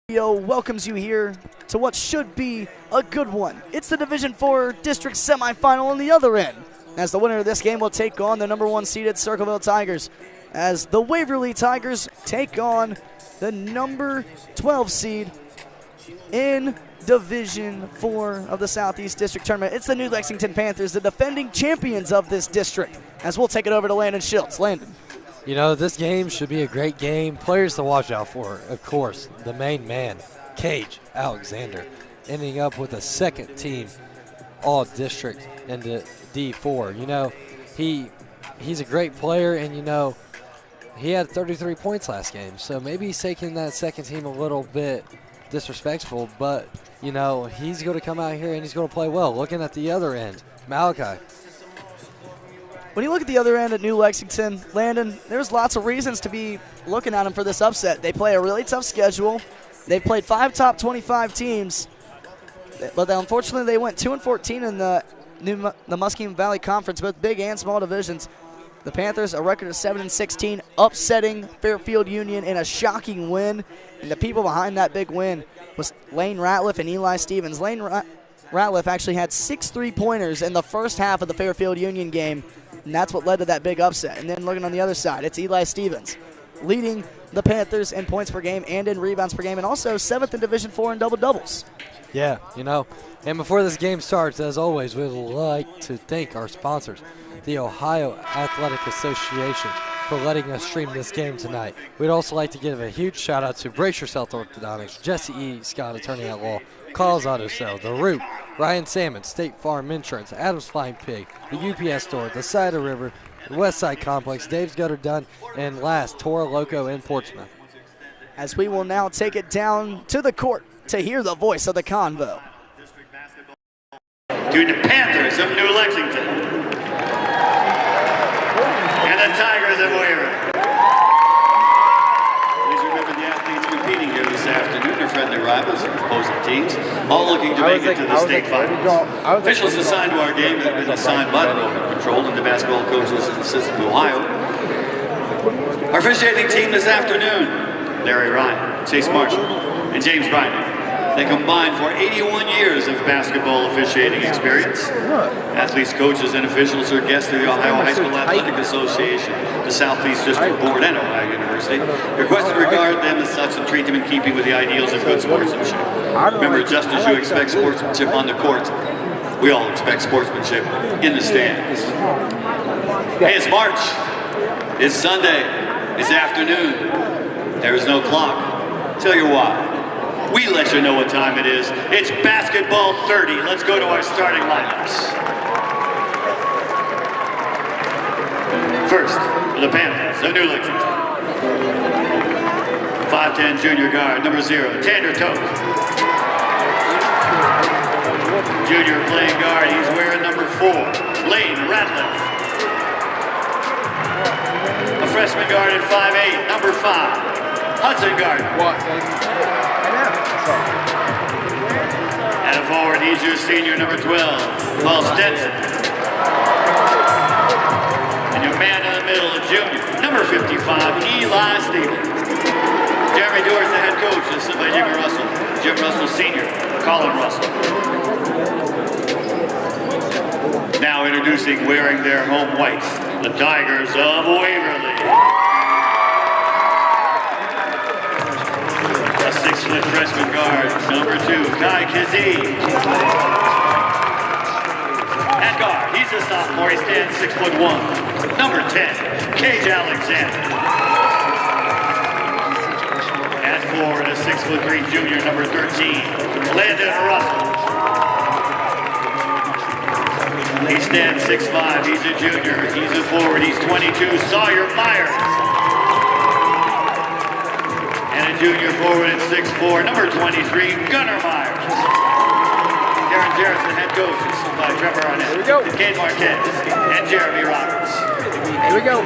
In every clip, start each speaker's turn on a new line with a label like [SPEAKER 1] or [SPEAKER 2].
[SPEAKER 1] Welcomes you here to what should be a good one. It's the Division IV District Semifinal on the other end, as the winner of this game will take on the #1 seeded Circleville Tigers, as the Waverly Tigers take on the number 12 seed in Division IV of the Southeast District Tournament. It's the New Lexington Panthers, the defending champions of this district, as we'll take it over to Landon Schultz. Landon.
[SPEAKER 2] You know, this game should be a great game. Players to watch out for, of course, the main man, Cage Alexander, ending up with a second team all-district into D4. You know, he's a great player, and, you know, he had 33 points last game. So maybe he's taking that second team a little bit disrespectful, but, you know, he's going to come out here and he's going to play well. Looking at the other end, Malachi.
[SPEAKER 1] When you look at the other end at New Lexington, Landon, there's lots of reasons to be looking at them for this upset. They play a really tough schedule. They've played 5 top 25 teams, but unfortunately they went 2-14 in the Muskegon Valley Conference, both big and small divisions. The Panthers, a record of 7-16, upsetting Fairfield Union in a shocking win, and the people behind that big win was Lane Ratliff and Eli Stevens. Lane Ratliff actually had 6 3-pointers in the first half of the Fairfield Union game, and that's what led to that big upset. And then looking on the other side, it's Eli Stevens leading the Panthers in points per game and in rebounds per game, and also 7th in Division IV in double-doubles.
[SPEAKER 2] Yeah, you know, and before this game starts, as always, we'd like to thank our sponsors, the Ohio Athletic Association, for letting us stream this game tonight. We'd also like to give a huge shout-out to Brace Yourself Orthodontics, Jesse E. Scott, Attorney at Law, Calls Auto Sale, The Root, Ryan Salmon, State Farm Insurance, Adams Flying Pig, the UPS Store, the Cider River, the West Side Complex, Dave's Gutter Done, and last, Toro Loco in Portsmouth.
[SPEAKER 1] As we will now take it down to the court to hear the voice of the convo.
[SPEAKER 3] To the Panthers of New Lexington and the Tigers of Waverly. Please remember the athletes competing here this afternoon are friendly rivals of opposing teams, all looking to make it to the state finals. Officials assigned to our game have been assigned by the local control and the basketball coaches in the system of Ohio. Our officiating team this afternoon, Larry Ryan, Chase Marshall, and James Bryden. They combined for 81 years of basketball officiating experience. Athletes, coaches, and officials are guests of the Ohio High School Athletic Association, the Southeast District Board, and Ohio University. Requested to regard them as such and treat them in keeping with the ideals of good sportsmanship. Remember, just as you expect sportsmanship on the court, we all expect sportsmanship in the stands. Hey, it's March. It's Sunday. It's afternoon. There is no clock. Tell you why. We let you know what time it is. It's basketball 30. Let's go to our starting lineups. First, for the Panthers of New Lexington. 5'10" junior guard, number 0, Tander Toth. Junior playing guard, he's wearing number 4, Lane Ratliff. A freshman guard at 5'8", number 5, Hudson Gardner. And a forward, he's your senior, number 12, Paul Stetson. And your man in the middle, a junior, number 55, Eli Stevens. Jeremy Doerr, the head coach, assisted by Jimmy Russell. Jim Russell Sr., Colin Russell. Now introducing, wearing their home whites, the Tigers of Waverly. A 6-foot freshman guard, number 2, Kai Kazee. At guard, he's a sophomore, he stands 6'1", number 10, Cage Alexander. At forward, a 6'3" junior, number 13, Landon Russell. He stands 6'5", he's a junior, he's a forward, he's 22, Sawyer Myers. And a junior forward at 6'4", number 23, Gunnar Myers. Darren Jarrett, the head coach, assisted by Trevor Arnett, Kate Marquez, and Jeremy Roberts.
[SPEAKER 1] Here we go.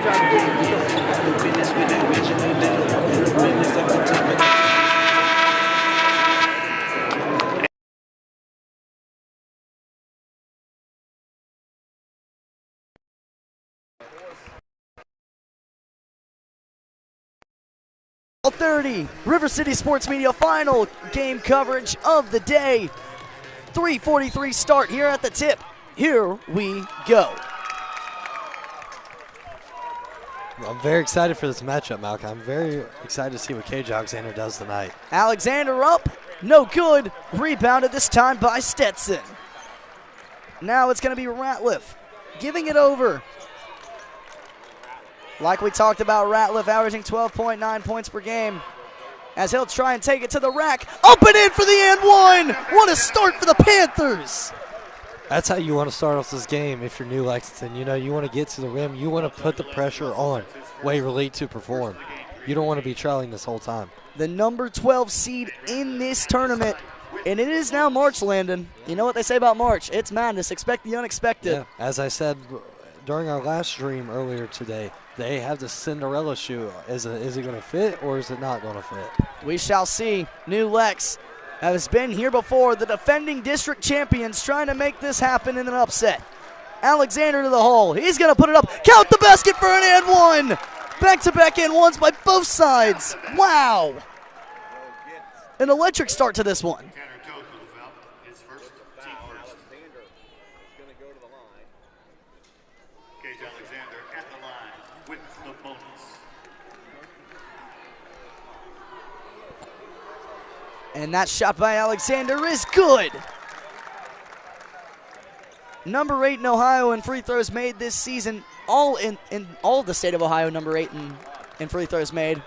[SPEAKER 1] 30, River City Sports Media final game coverage of the day. 3:43 start here at the tip. Here we go.
[SPEAKER 2] I'm very excited for this matchup, Malcolm. I'm very excited to see what Cage Alexander does tonight.
[SPEAKER 1] Alexander up, no good. Rebounded this time by Stetson. Now it's going to be Ratliff giving it over. Like we talked about, Ratliff averaging 12.9 points per game as he'll try and take it to the rack. Up and in for the and one. What a start for the Panthers.
[SPEAKER 2] That's how you want to start off this game if you're New Lexington. You know, you want to get to the rim. You want to put the pressure on Waverly to perform. You don't want to be trailing this whole time.
[SPEAKER 1] The number 12 seed in this tournament, and it is now March, Landon. You know what they say about March. It's madness. Expect the unexpected.
[SPEAKER 2] Yeah, as I said during our last stream earlier today, they have the Cinderella shoe. Is it going to fit or is it not going to fit?
[SPEAKER 1] We shall see. New Lex has been here before. The defending district champions trying to make this happen in an upset. Alexander to the hole. He's going to put it up. Count the basket for an and one. Back-to-back and ones by both sides. Wow. An electric start to this one. And that shot by Alexander is good. Number 8 in Ohio in free throws made this season. All in all of the state of Ohio, number 8 in free throws made.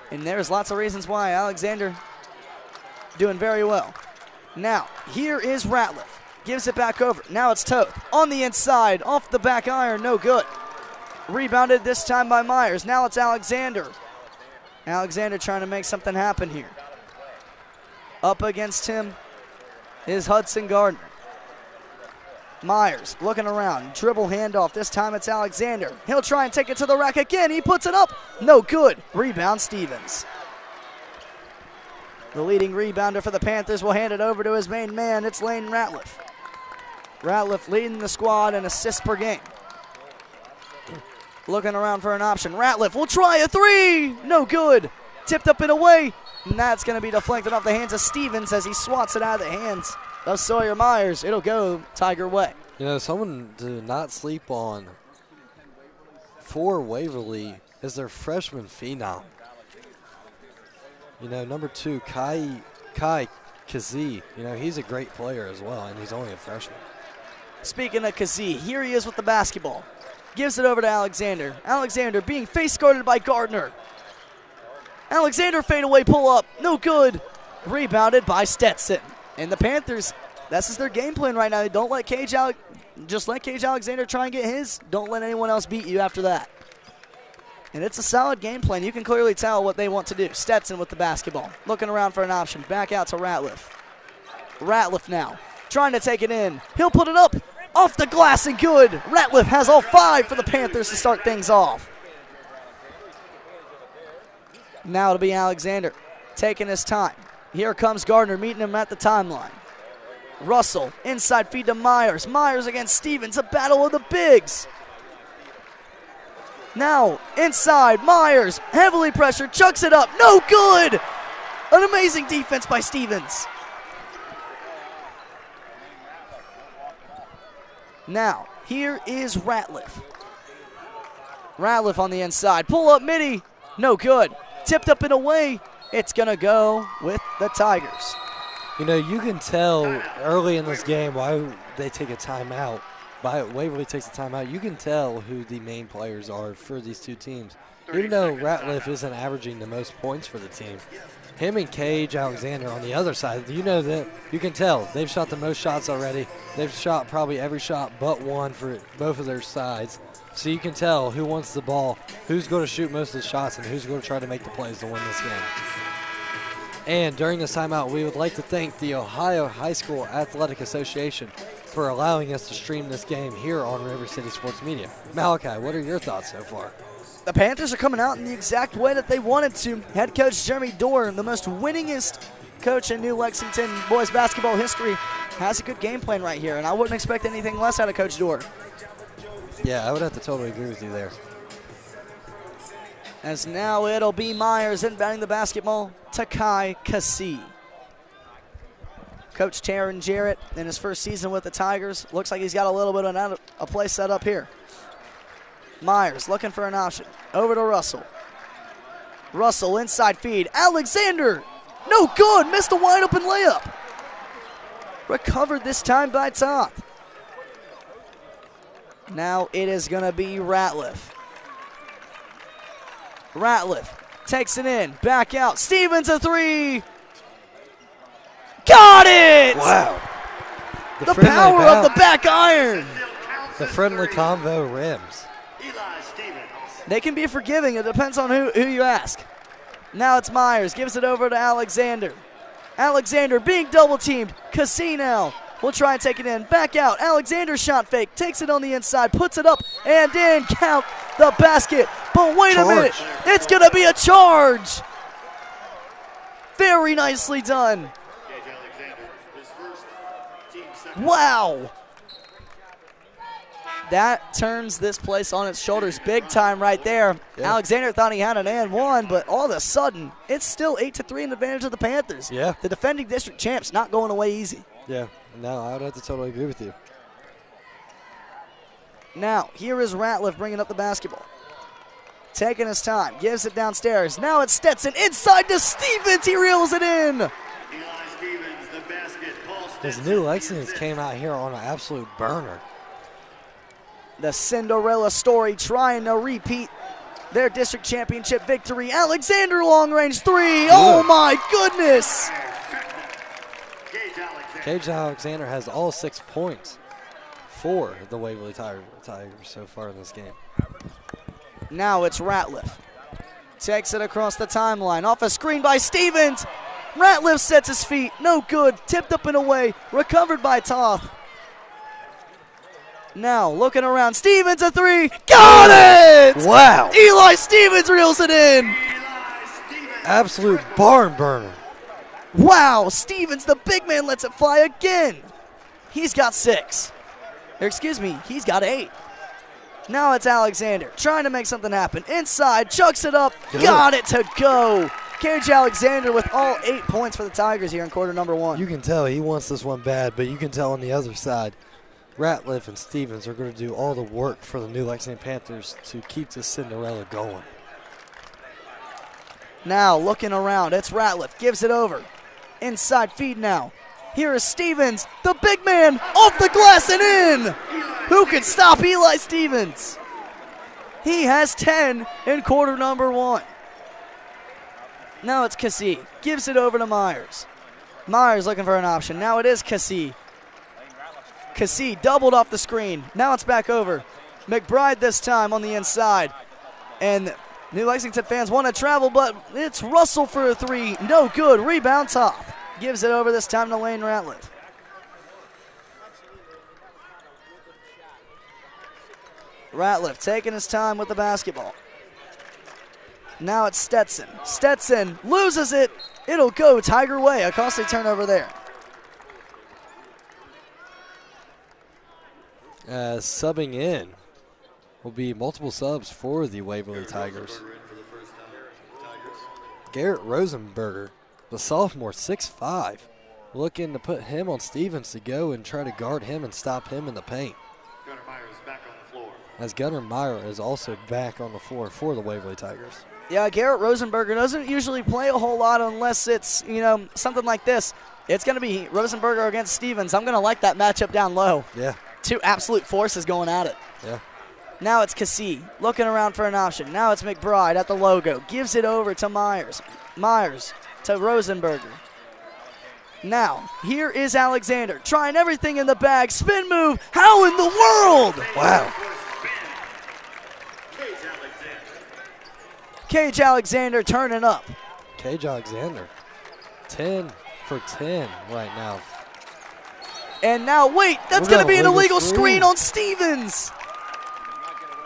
[SPEAKER 1] And there's lots of reasons why. Alexander doing very well. Now, here is Ratliff. Gives it back over. Now it's Toth. On the inside, off the back iron, no good. Rebounded this time by Myers. Now it's Alexander. Alexander trying to make something happen here. Up against him is Hudson Gardner. Myers looking around, dribble handoff. This time it's Alexander. He'll try and take it to the rack again. He puts it up. No good. Rebound Stevens. The leading rebounder for the Panthers will hand it over to his main man. It's Lane Ratliff. Ratliff leading the squad in assists per game. Looking around for an option. Ratliff will try a three. No good. Tipped up and away. And that's going to be deflected off the hands of Stevens as he swats it out of the hands of Sawyer Myers. It'll go Tiger way.
[SPEAKER 2] You know, someone to not sleep on for Waverly is their freshman phenom. You know, number 2, Kai Kazee. You know, he's a great player as well, and he's only a freshman.
[SPEAKER 1] Speaking of Kazee, here he is with the basketball. Gives it over to Alexander. Alexander being face guarded by Gardner. Alexander fadeaway pull up, no good. Rebounded by Stetson. And the Panthers, this is their game plan right now. Don't let just let Cage Alexander try and get his. Don't let anyone else beat you after that. And it's a solid game plan. You can clearly tell what they want to do. Stetson with the basketball, looking around for an option. Back out to Ratliff. Ratliff now, trying to take it in. He'll put it up, off the glass and good. Ratliff has all 5 for the Panthers to start things off. Now it'll be Alexander taking his time. Here comes Gardner meeting him at the timeline. Russell, inside feed to Myers. Myers against Stevens, a battle of the bigs. Now, inside, Myers, heavily pressured, chucks it up, no good! An amazing defense by Stevens. Now, here is Ratliff. Ratliff on the inside, pull up midi, no good. Tipped up and away, it's going to go with the Tigers.
[SPEAKER 2] You know, you can tell early in this game why they take a timeout. Waverly takes a timeout. You can tell who the main players are for these two teams. Even though Ratliff isn't averaging the most points for the team, him and Cage Alexander on the other side, you know that you can tell they've shot the most shots already. They've shot probably every shot but one for both of their sides. So you can tell who wants the ball, who's going to shoot most of the shots, and who's going to try to make the plays to win this game. And during this timeout, we would like to thank the Ohio High School Athletic Association for allowing us to stream this game here on River City Sports Media. Malachi, what are your thoughts so far?
[SPEAKER 1] The Panthers are coming out in the exact way that they wanted to. Head coach Jeremy Dorr, the most winningest coach in New Lexington boys basketball history, has a good game plan right here, and I wouldn't expect anything less out of Coach Dorr.
[SPEAKER 2] Yeah, I would have to totally agree with you there.
[SPEAKER 1] As now it'll be Myers inbounding the basketball to Kai Kasi. Coach Taryn Jarrett in his first season with the Tigers. Looks like he's got a little bit of a play set up here. Myers looking for an option. Over to Russell. Russell inside feed. Alexander, no good. Missed a wide open layup. Recovered this time by Toth. Now it is going to be Ratliff. Ratliff takes it in. Back out. Stevens a three. Got it!
[SPEAKER 2] Wow.
[SPEAKER 1] The power of the back iron.
[SPEAKER 2] The friendly convo rims.
[SPEAKER 1] They can be forgiving. It depends on who you ask. Now it's Myers. Gives it over to Alexander. Alexander being double teamed. Casino will try and take it in. Back out. Alexander shot fake. Takes it on the inside. Puts it up and in. Count the basket. But wait a minute. It's going to be a charge. Very nicely done. Wow. That turns this place on its shoulders big time right there. Yeah. Alexander thought he had an and one, but all of a sudden, it's still 8-3 in advantage of the Panthers.
[SPEAKER 2] Yeah.
[SPEAKER 1] The defending district champs not going away easy.
[SPEAKER 2] Yeah, no, I would have to totally agree with you.
[SPEAKER 1] Now, here is Ratliff bringing up the basketball. Taking his time, gives it downstairs. Now it's Stetson inside to Stevens. He reels it in.
[SPEAKER 2] This new Lexington came out here on an absolute burner.
[SPEAKER 1] The Cinderella story trying to repeat their district championship victory. Alexander long range three. Good. Oh my goodness.
[SPEAKER 2] Cage Alexander has all 6 points for the Waverly Tigers so far in this game.
[SPEAKER 1] Now it's Ratliff. Takes it across the timeline. Off a screen by Stevens. Ratliff sets his feet. No good. Tipped up and away. Recovered by Toth. Now looking around. Stevens a three. Got it!
[SPEAKER 2] Wow.
[SPEAKER 1] Eli Stevens reels it in.
[SPEAKER 2] Absolute barn burner.
[SPEAKER 1] Wow. Stevens, the big man, lets it fly again. He's got 6. Or excuse me, he's got 8. Now it's Alexander trying to make something happen. Inside, chucks it up. Got it to go. Cage Alexander with all 8 points for the Tigers here in quarter number 1.
[SPEAKER 2] You can tell he wants this one bad, but you can tell on the other side, Ratliff and Stevens are going to do all the work for the new Lexington Panthers to keep this Cinderella going.
[SPEAKER 1] Now looking around, it's Ratliff, gives it over. Inside feed now. Here is Stevens, the big man, off the glass and in. Who can stop Eli Stevens? He has 10 in quarter number 1. Now it's Cassie. Gives it over to Myers. Myers looking for an option. Now it is Cassie. Cassie doubled off the screen. Now it's back over. McBride this time on the inside. And New Lexington fans want to travel, but it's Russell for a three. No good. Rebound Toth. Gives it over this time to Lane Ratliff. Ratliff taking his time with the basketball. Now it's Stetson. Stetson loses it. It'll go Tiger way. A costly turnover there.
[SPEAKER 2] Subbing in will be multiple subs for the Waverly Tigers. Garrett Rosenberger, the sophomore, 6'5", looking to put him on Stevens to go and try to guard him and stop him in the paint.
[SPEAKER 3] Gunnar Meyer is back on the floor.
[SPEAKER 2] As Gunnar Meyer is also back on the floor for the Waverly Tigers.
[SPEAKER 1] Yeah, Garrett Rosenberger doesn't usually play a whole lot unless it's, something like this. It's going to be Rosenberger against Stevens. I'm going to like that matchup down low.
[SPEAKER 2] Yeah.
[SPEAKER 1] Two absolute forces going at it.
[SPEAKER 2] Yeah.
[SPEAKER 1] Now it's Cassie looking around for an option. Now it's McBride at the logo. Gives it over to Myers. Myers to Rosenberger. Now, here is Alexander trying everything in the bag. Spin move. How in the world?
[SPEAKER 2] Wow.
[SPEAKER 1] Cage Alexander turning up.
[SPEAKER 2] Cage Alexander, 10 for 10 right now.
[SPEAKER 1] And now, wait, that's going to be an illegal screen on Stevens.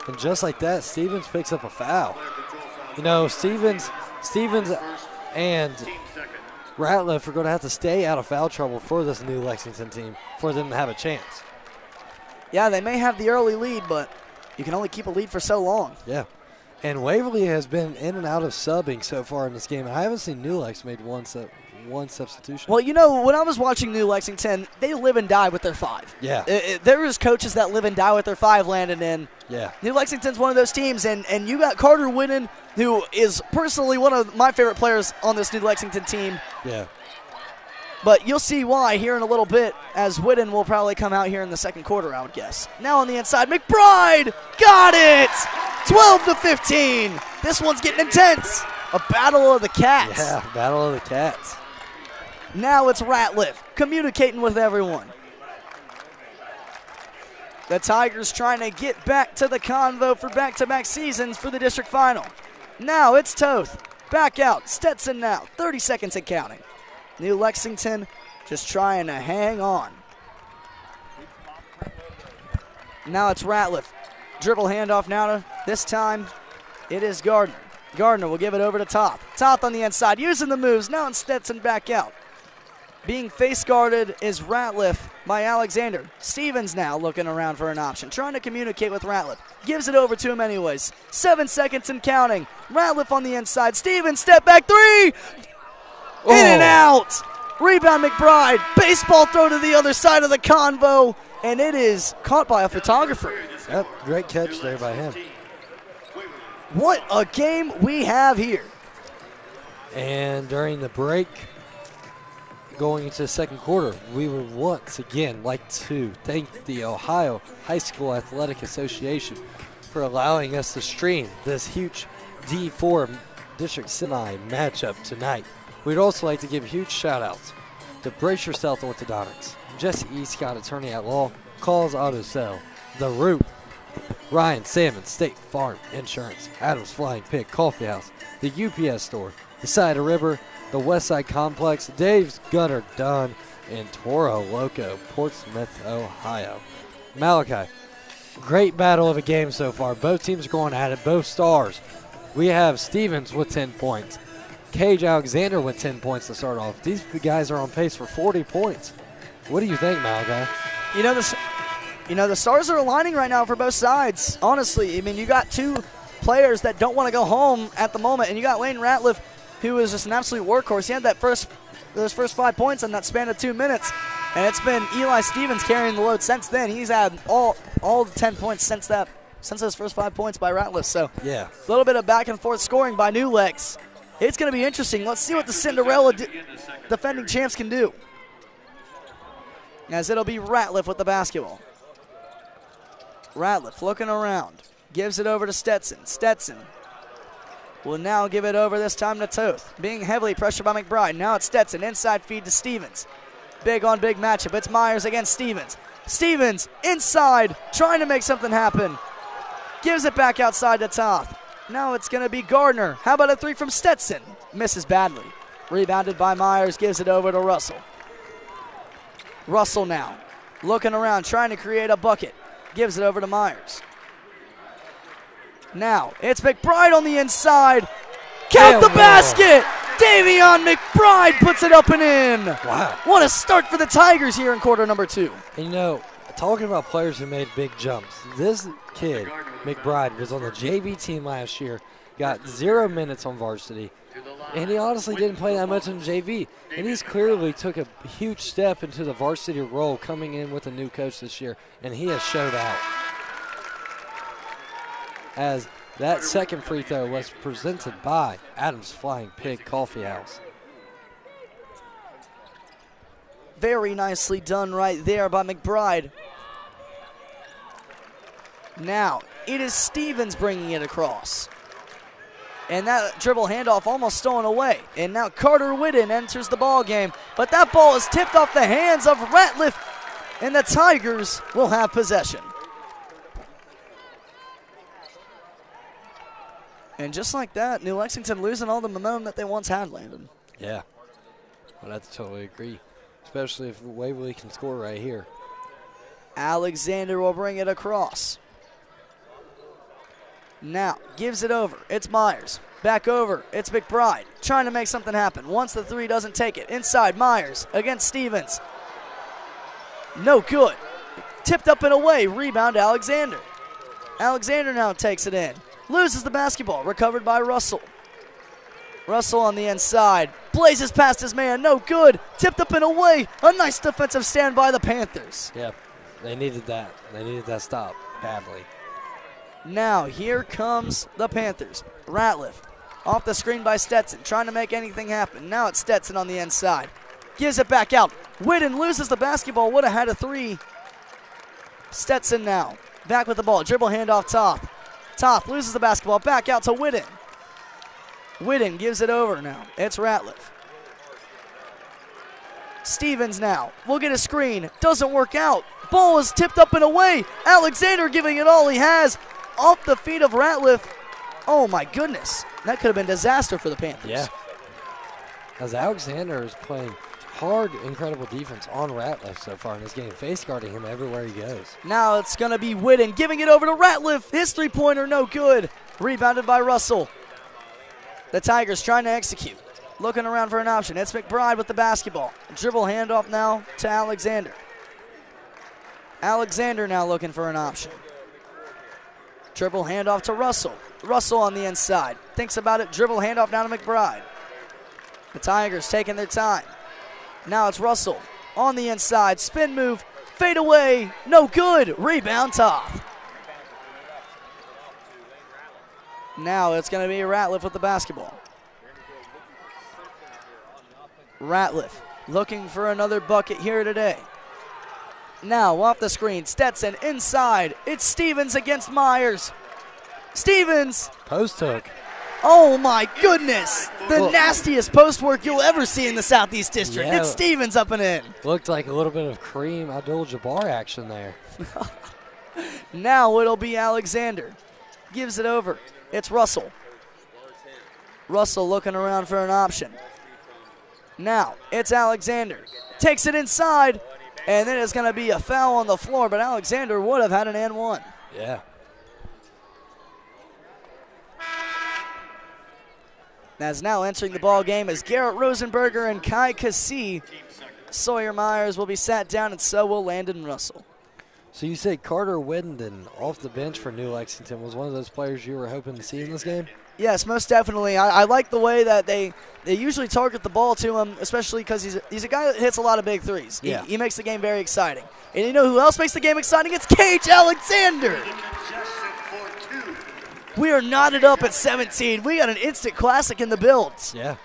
[SPEAKER 2] And just like that, Stevens picks up a foul. Stevens and Ratliff are going to have to stay out of foul trouble for this new Lexington team for them to have a chance.
[SPEAKER 1] Yeah, they may have the early lead, but you can only keep a lead for so long.
[SPEAKER 2] Yeah. And Waverly has been in and out of subbing so far in this game. I haven't seen New Lex made one substitution.
[SPEAKER 1] Well, you know, when I was watching New Lexington, they live and die with their 5.
[SPEAKER 2] Yeah.
[SPEAKER 1] There is coaches that live and die with their 5, Landon, and
[SPEAKER 2] yeah.
[SPEAKER 1] New Lexington's one of those teams, and you got Carter Whitten, who is personally one of my favorite players on this New Lexington team.
[SPEAKER 2] Yeah.
[SPEAKER 1] But you'll see why here in a little bit, as Whitten will probably come out here in the second quarter, I would guess. Now on the inside, McBride got it! 12-15. This one's getting intense. A battle of the cats.
[SPEAKER 2] Yeah, battle of the cats.
[SPEAKER 1] Now it's Ratliff communicating with everyone. The Tigers trying to get back to the convo for back-to-back seasons for the district final. Now it's Toth. Back out. Stetson now. 30 seconds and counting. New Lexington just trying to hang on. Now it's Ratliff. Dribble handoff now to this time. It is Gardner. Gardner will give it over to Toth. Toth on the inside using the moves. Now it's Stetson back out. Being face guarded is Ratliff by Alexander. Stevens now looking around for an option. Trying to communicate with Ratliff. Gives it over to him anyways. 7 seconds and counting. Ratliff on the inside. Stevens step back 3. In and out. Rebound McBride. Baseball throw to the other side of the convo. And it is caught by a photographer.
[SPEAKER 2] Yep, great catch there by him.
[SPEAKER 1] What a game we have here.
[SPEAKER 2] And during the break, going into the second quarter, we would once again like to thank the Ohio High School Athletic Association for allowing us to stream this huge D4 District Semi matchup tonight. We'd also like to give huge shout-outs to Brace Yourself Orthodontics, Jesse E. Scott, Attorney at Law, Calls Auto Sale, The Root, Ryan Salmon, State Farm Insurance, Adams Flying Pig Coffee House, the UPS Store, the Cider River, the Westside Complex, Dave's Gutter Done, and Toro Loco, Portsmouth, Ohio. Malachi, great battle of a game so far. Both teams are going at it, both stars. We have Stevens with 10 points. Cage Alexander with 10 points to start off. These guys are on pace for 40 points. What do you think, Malachi?
[SPEAKER 1] You know, the stars are aligning right now for both sides. Honestly, I mean, you got two players that don't want to go home at the moment, and you got Lane Ratliff, who is just an absolute workhorse. He had those first 5 points in that span of 2 minutes, and it's been Eli Stevens carrying the load since then. He's had all the 10 points since those first 5 points by Ratliff. So
[SPEAKER 2] yeah,
[SPEAKER 1] a little bit of back and forth scoring by New Lex. It's going to be interesting. Let's see what the Cinderella defending champs can do, as it'll be Ratliff with the basketball. Ratliff looking around, gives it over to Stetson. Stetson will now give it over this time to Toth. Being heavily pressured by McBride. Now it's Stetson, inside feed to Stevens. Big on big matchup. It's Myers against Stevens. Stevens inside, trying to make something happen. Gives it back outside to Toth. Now it's going to be Gardner. How about a 3 from Stetson? Misses badly. Rebounded by Myers, gives it over to Russell. Russell now looking around, trying to create a bucket. Gives it over to Myers. Now it's McBride on the inside. Count the basket! Davion McBride puts it up and in.
[SPEAKER 2] Wow.
[SPEAKER 1] What a start for the Tigers here in quarter number 2.
[SPEAKER 2] And you know, talking about players who made big jumps, this kid, McBride, was on the JV team last year, got 0 minutes on varsity, and he honestly didn't play that much on JV. And he's clearly took a huge step into the varsity role coming in with a new coach this year, and he has showed out. As that second free throw was presented by Adams Flying Pig Coffee House.
[SPEAKER 1] Very nicely done right there by McBride. Now, it is Stevens bringing it across. And that dribble handoff almost stolen away. And now Carter Whitten enters the ball game. But that ball is tipped off the hands of Ratliff, and the Tigers will have possession. And just like that, New Lexington losing all the momentum that they once had, Landon.
[SPEAKER 2] Yeah, well, that's totally agree. Especially if Waverly can score right here.
[SPEAKER 1] Alexander will bring it across. Now, gives it over. It's Myers. Back over. It's McBride. Trying to make something happen. Once the 3 doesn't take it. Inside, Myers against Stevens. No good. Tipped up and away. Rebound, Alexander. Alexander now takes it in. loses the basketball, recovered by Russell. Russell on the inside, blazes past his man, no good, tipped up and away. A nice defensive stand by the Panthers.
[SPEAKER 2] Yeah, they needed that. They needed that stop badly.
[SPEAKER 1] Now here comes the Panthers. Ratliff off the screen by Stetson, trying to make anything happen. Now it's Stetson on the inside. Gives it back out. Whitten loses the basketball, would have had a three. Stetson now, back with the ball, dribble handoff Toth. Toth loses the basketball, back out to Whitten. Whitten gives it over now. It's Ratliff. Stevens now will get a screen. Doesn't work out. Ball is tipped up and away. Alexander giving it all he has. Off the feet of Ratliff. Oh my goodness. That could have been disaster for the Panthers.
[SPEAKER 2] Yeah. As Alexander is playing hard, incredible defense on Ratliff so far in this game, face guarding him everywhere he goes.
[SPEAKER 1] Now it's going to be Whitten giving it over to Ratliff. His three-pointer no good. Rebounded by Russell. The Tigers trying to execute. Looking around for an option. It's McBride with the basketball. Dribble handoff now to Alexander. Alexander now looking for an option. Dribble handoff to Russell. Russell on the inside. Thinks about it. Dribble handoff down to McBride. The Tigers taking their time. Now it's Russell on the inside. Spin move. Fade away. No good. Rebound Toth. Now it's going to be Ratliff with the basketball. Ratliff looking for another bucket here today. Now off the screen, Stetson inside. It's Stevens against Myers. Stevens.
[SPEAKER 2] Post hook.
[SPEAKER 1] Oh my goodness. The nastiest post work you'll ever see in the Southeast District.
[SPEAKER 2] Yeah.
[SPEAKER 1] It's Stevens up and in.
[SPEAKER 2] Looked like a little bit of Kareem Abdul-Jabbar action there.
[SPEAKER 1] Now it'll be Alexander. Gives it over. It's Russell. Russell looking around for an option. Now it's Alexander. Takes it inside, and then it's going to be a foul on the floor, but Alexander would have had an and one.
[SPEAKER 2] Yeah.
[SPEAKER 1] As now entering the ball game is Garrett Rosenberger and Kai Cassie. Sawyer Myers will be sat down, and so will Landon Russell.
[SPEAKER 2] So you said Carter Whitten off the bench for New Lexington was one of those players you were hoping to see in this game?
[SPEAKER 1] Yes, most definitely. I like the way that they usually target the ball to him, especially because he's a guy that hits a lot of big threes.
[SPEAKER 2] Yeah.
[SPEAKER 1] He makes the game very exciting. And you know who else makes the game exciting? It's Cage Alexander. We are knotted up at 17. We got an instant classic in the builds.
[SPEAKER 2] Yeah.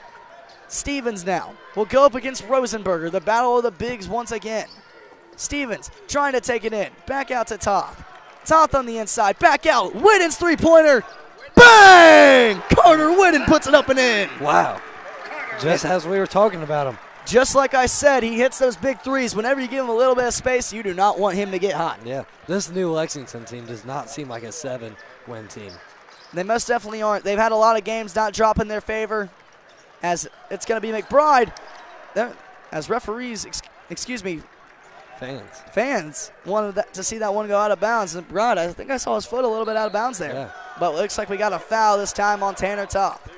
[SPEAKER 1] Stevens now will go up against Rosenberger. The battle of the bigs once again. Stevens trying to take it in. Back out to Toth. Toth on the inside. Back out. Whitten's three-pointer. Bang! Carter Whitten puts it up and in.
[SPEAKER 2] Wow. Just as we were talking about him.
[SPEAKER 1] Just like I said, he hits those big threes. Whenever you give him a little bit of space, you do not want him to get hot.
[SPEAKER 2] Yeah. This New Lexington team does not seem like a 7-win team.
[SPEAKER 1] They most definitely aren't. They've had a lot of games not drop in their favor. As it's going to be McBride. As referees, fans wanted to see that one go out of bounds. And McBride, I think I saw his foot a little bit out of bounds there.
[SPEAKER 2] Yeah.
[SPEAKER 1] But it looks like we got a foul this time on Tanner Toth.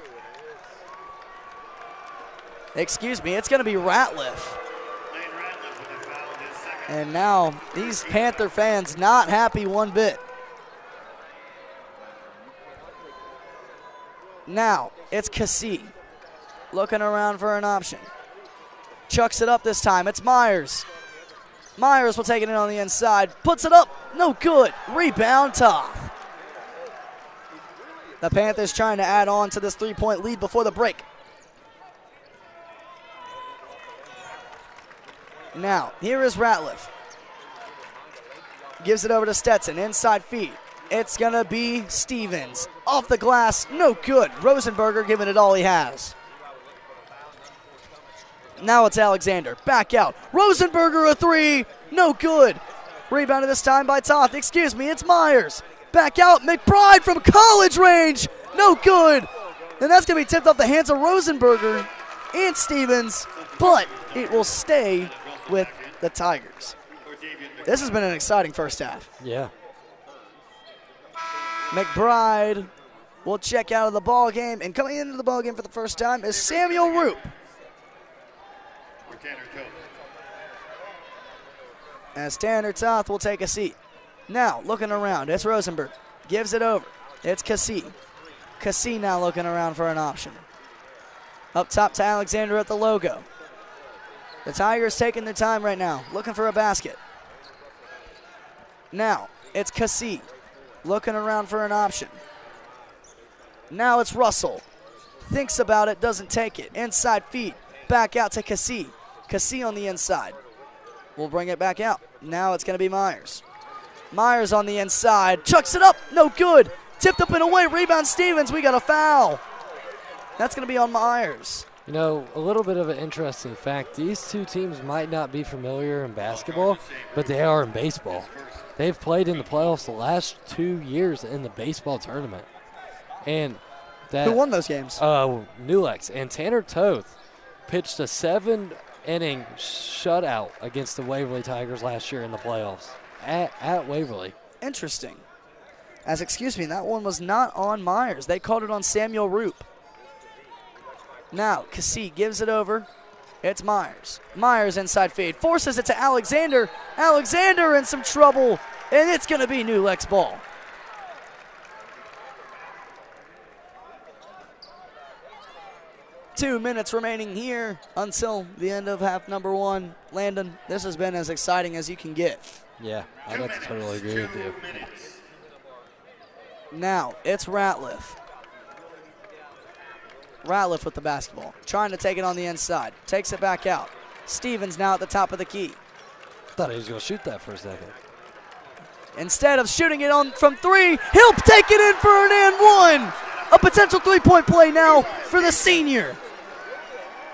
[SPEAKER 1] It's going to be Ratliff. And now these Panther fans not happy one bit. Now it's Cassie looking around for an option. Chucks it up this time. It's Myers. Myers will take it in on the inside. Puts it up. No good. Rebound Toth. The Panthers trying to add on to this three-point lead before the break. Now, here is Ratliff. Gives it over to Stetson. Inside feed. It's going to be Stevens. Off the glass. No good. Rosenberger giving it all he has. Now it's Alexander. Back out. Rosenberger a three. No good. Rebounded this time by Toth. It's Myers. Back out. McBride from college range. No good. And that's going to be tipped off the hands of Rosenberger and Stevens. But it will stay with the Tigers. This has been an exciting first half.
[SPEAKER 2] Yeah.
[SPEAKER 1] McBride will check out of the ball game. And coming into the ball game for the first time is Samuel Roop. As Tanner Toth will take a seat. Now, looking around, it's Rosenberg. Gives it over. It's Cassie. Cassie now looking around for an option. Up top to Alexander at the logo. The Tigers taking their time right now, looking for a basket. Now, it's Cassie looking around for an option. Now it's Russell. Thinks about it, doesn't take it. Inside feed, back out to Cassie. Cassie on the inside. We'll bring it back out. Now it's going to be Myers. Myers on the inside, chucks it up, no good. Tipped up and away, rebound Stevens, we got a foul. That's going to be on Myers.
[SPEAKER 2] You know, a little bit of an interesting fact, these two teams might not be familiar in basketball, but they are in baseball. They've played in the playoffs the last 2 years in the baseball tournament. And that,
[SPEAKER 1] who won those games?
[SPEAKER 2] New Lex. And Tanner Toth pitched a 7-inning shutout against the Waverly Tigers last year in the playoffs at Waverly.
[SPEAKER 1] Interesting. Excuse me, that one was not on Myers. They called it on Samuel Roop. Now, Cassie gives it over. It's Myers. Myers inside feed. Forces it to Alexander. Alexander in some trouble. And it's going to be New Lex ball. Two minutes remaining here until the end of half number one. Landon, this has been as exciting as you can get.
[SPEAKER 2] Yeah, I'd have to totally agree with you.
[SPEAKER 1] Now, it's Ratliff. Ratliff with the basketball, trying to take it on the inside. Takes it back out. Stevens now at the top of the key.
[SPEAKER 2] Thought he was going to shoot that for a second.
[SPEAKER 1] Instead of shooting it on from three, he'll take it in for an and one. A potential three-point play now for the senior.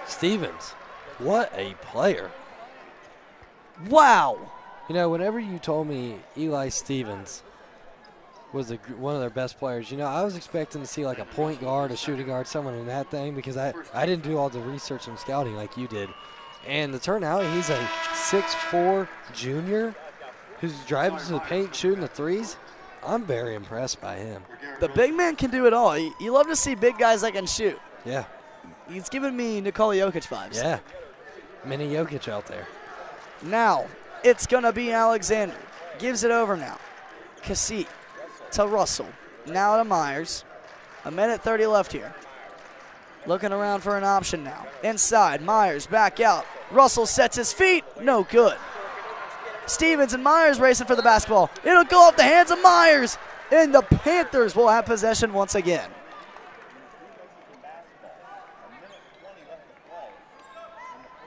[SPEAKER 2] Stevens, what a player.
[SPEAKER 1] Wow.
[SPEAKER 2] You know, whenever you told me Eli Stevens was one of their best players, you know, I was expecting to see like a point guard, a shooting guard, someone in that thing, because I didn't do all the research and scouting like you did. And the turnout, he's a 6'4" junior who's driving to the paint, shooting the threes. I'm very impressed by him.
[SPEAKER 1] The big man can do it all. You love to see big guys that can shoot.
[SPEAKER 2] Yeah.
[SPEAKER 1] He's giving me Nikola Jokic vibes.
[SPEAKER 2] Yeah. Mini Jokic out there.
[SPEAKER 1] Now, it's going to be Alexander. Gives it over now. Cassie to Russell. Now to Myers. 1:30 left here. Looking around for an option now. Inside, Myers back out. Russell sets his feet. No good. Stevens and Myers racing for the basketball. It'll go off the hands of Myers. And the Panthers will have possession once again.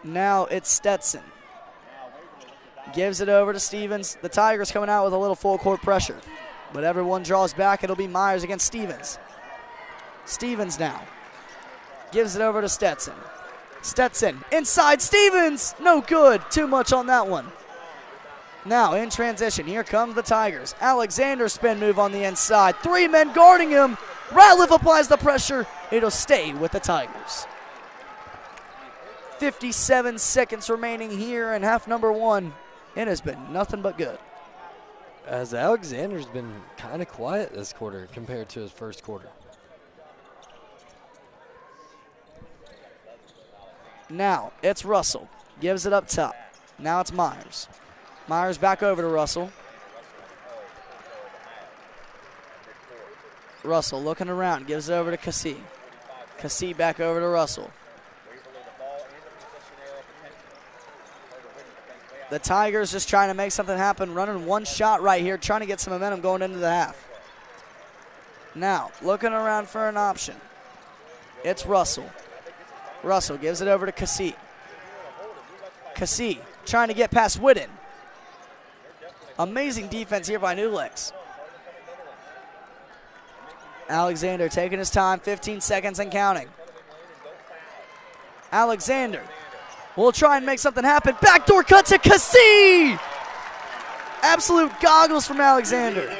[SPEAKER 1] Now it's Stetson. Gives it over to Stevens. The Tigers coming out with a little full court pressure. But everyone draws back. It'll be Myers against Stevens. Stevens now. Gives it over to Stetson. Stetson inside Stevens. No good. Too much on that one. Now in transition, here comes the Tigers. Alexander spin move on the inside. 3 men guarding him. Ratliff applies the pressure. It'll stay with the Tigers. 57 seconds remaining here in half number one. It has been nothing but good.
[SPEAKER 2] As Alexander's been kind of quiet this quarter compared to his first quarter.
[SPEAKER 1] Now it's Russell. Gives it up top. Now it's Myers. Myers back over to Russell. Russell looking around. Gives it over to Cassie. Cassie back over to Russell. The Tigers just trying to make something happen, running one shot right here, trying to get some momentum going into the half. Now, looking around for an option. It's Russell. Russell gives it over to Cassie. Cassie trying to get past Whitten. Amazing defense here by New Lex. Alexander taking his time, 15 seconds and counting. Alexander will try and make something happen. Backdoor cut to Cassie. Absolute goggles from Alexander.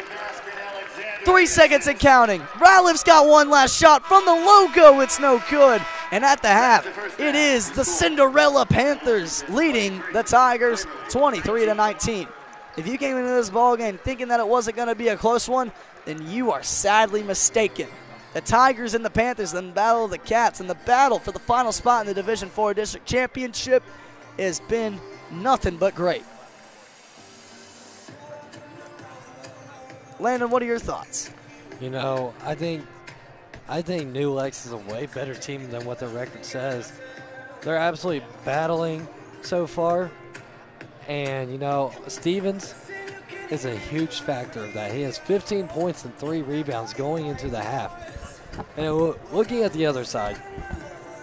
[SPEAKER 1] 3 seconds and counting. Ratliff's got one last shot from the logo. It's no good. And at the half, it is the Cinderella Panthers leading the Tigers 23-19. If you came into this ballgame thinking that it wasn't going to be a close one, then you are sadly mistaken. The Tigers and the Panthers in the battle of the Cats, and the battle for the final spot in the Division IV District Championship has been nothing but great. Landon, what are your thoughts?
[SPEAKER 2] You know, I think New Lex is a way better team than what their record says. They're absolutely battling so far. And, you know, Stevens is a huge factor of that. He has 15 points and 3 rebounds going into the half. And looking at the other side,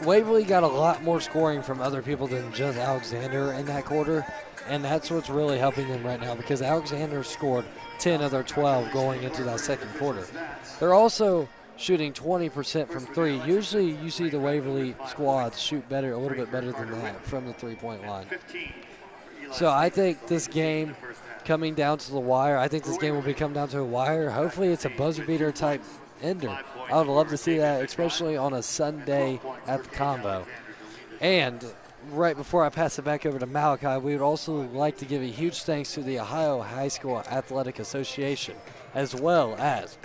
[SPEAKER 2] Waverly got a lot more scoring from other people than just Alexander in that quarter. And that's what's really helping them right now because Alexander scored 10 of their 12 going into that second quarter. They're also shooting 20% from 3. Usually you see the Waverly squads shoot a little bit better than that from the 3-point line. So I think this game coming down to the wire, I think this game will be coming down to a wire. Hopefully it's a buzzer beater type ender. I would love to see that, especially on a Sunday at the combo. And right before I pass it back over to Malachi, we would also like to give a huge thanks to the Ohio High School Athletic Association, as well as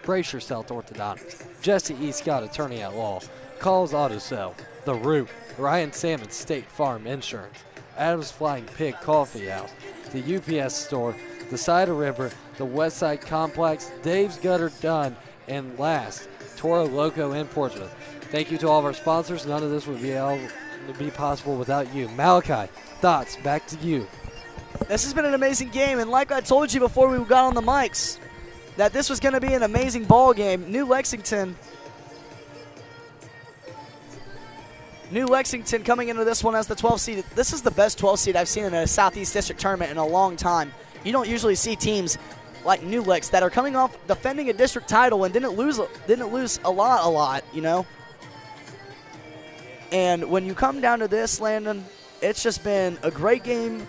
[SPEAKER 2] Brace Yourself Orthodontics, Jesse E. Scott Attorney at Law, Calls Auto Sale, The Root, Ryan Salmon State Farm Insurance, Adams Flying Pig Coffee House, the UPS Store, the Cider River, the Westside Complex, Dave's Gutter Done, and last, Toro Loco in Portsmouth. Thank you to all of our sponsors. None of this would be able to be possible without you. Malachi, thoughts, back to you.
[SPEAKER 1] This has been an amazing game, and like I told you before we got on the mics, that this was going to be an amazing ball game. New Lexington coming into this one as the 12 seed. This is the best 12 seed I've seen in a Southeast District tournament in a long time. You don't usually see teams like New Lex that are coming off defending a district title and didn't lose a lot, you know. And when you come down to this, Landon, it's just been a great game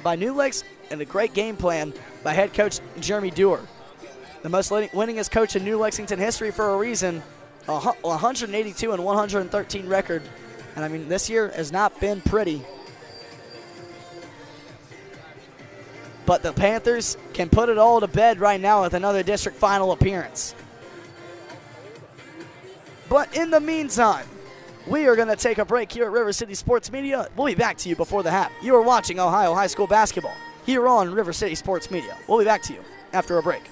[SPEAKER 1] by New Lex and a great game plan by head coach Jeremy Dewar. The most winningest coach in New Lexington history for a reason, 182 and 113 record. And I mean, this year has not been pretty. But the Panthers can put it all to bed right now with another district final appearance. But in the meantime, we are going to take a break here at River City Sports Media. We'll be back to you before the half. You are watching Ohio High School basketball here on River City Sports Media. We'll be back to you after a break.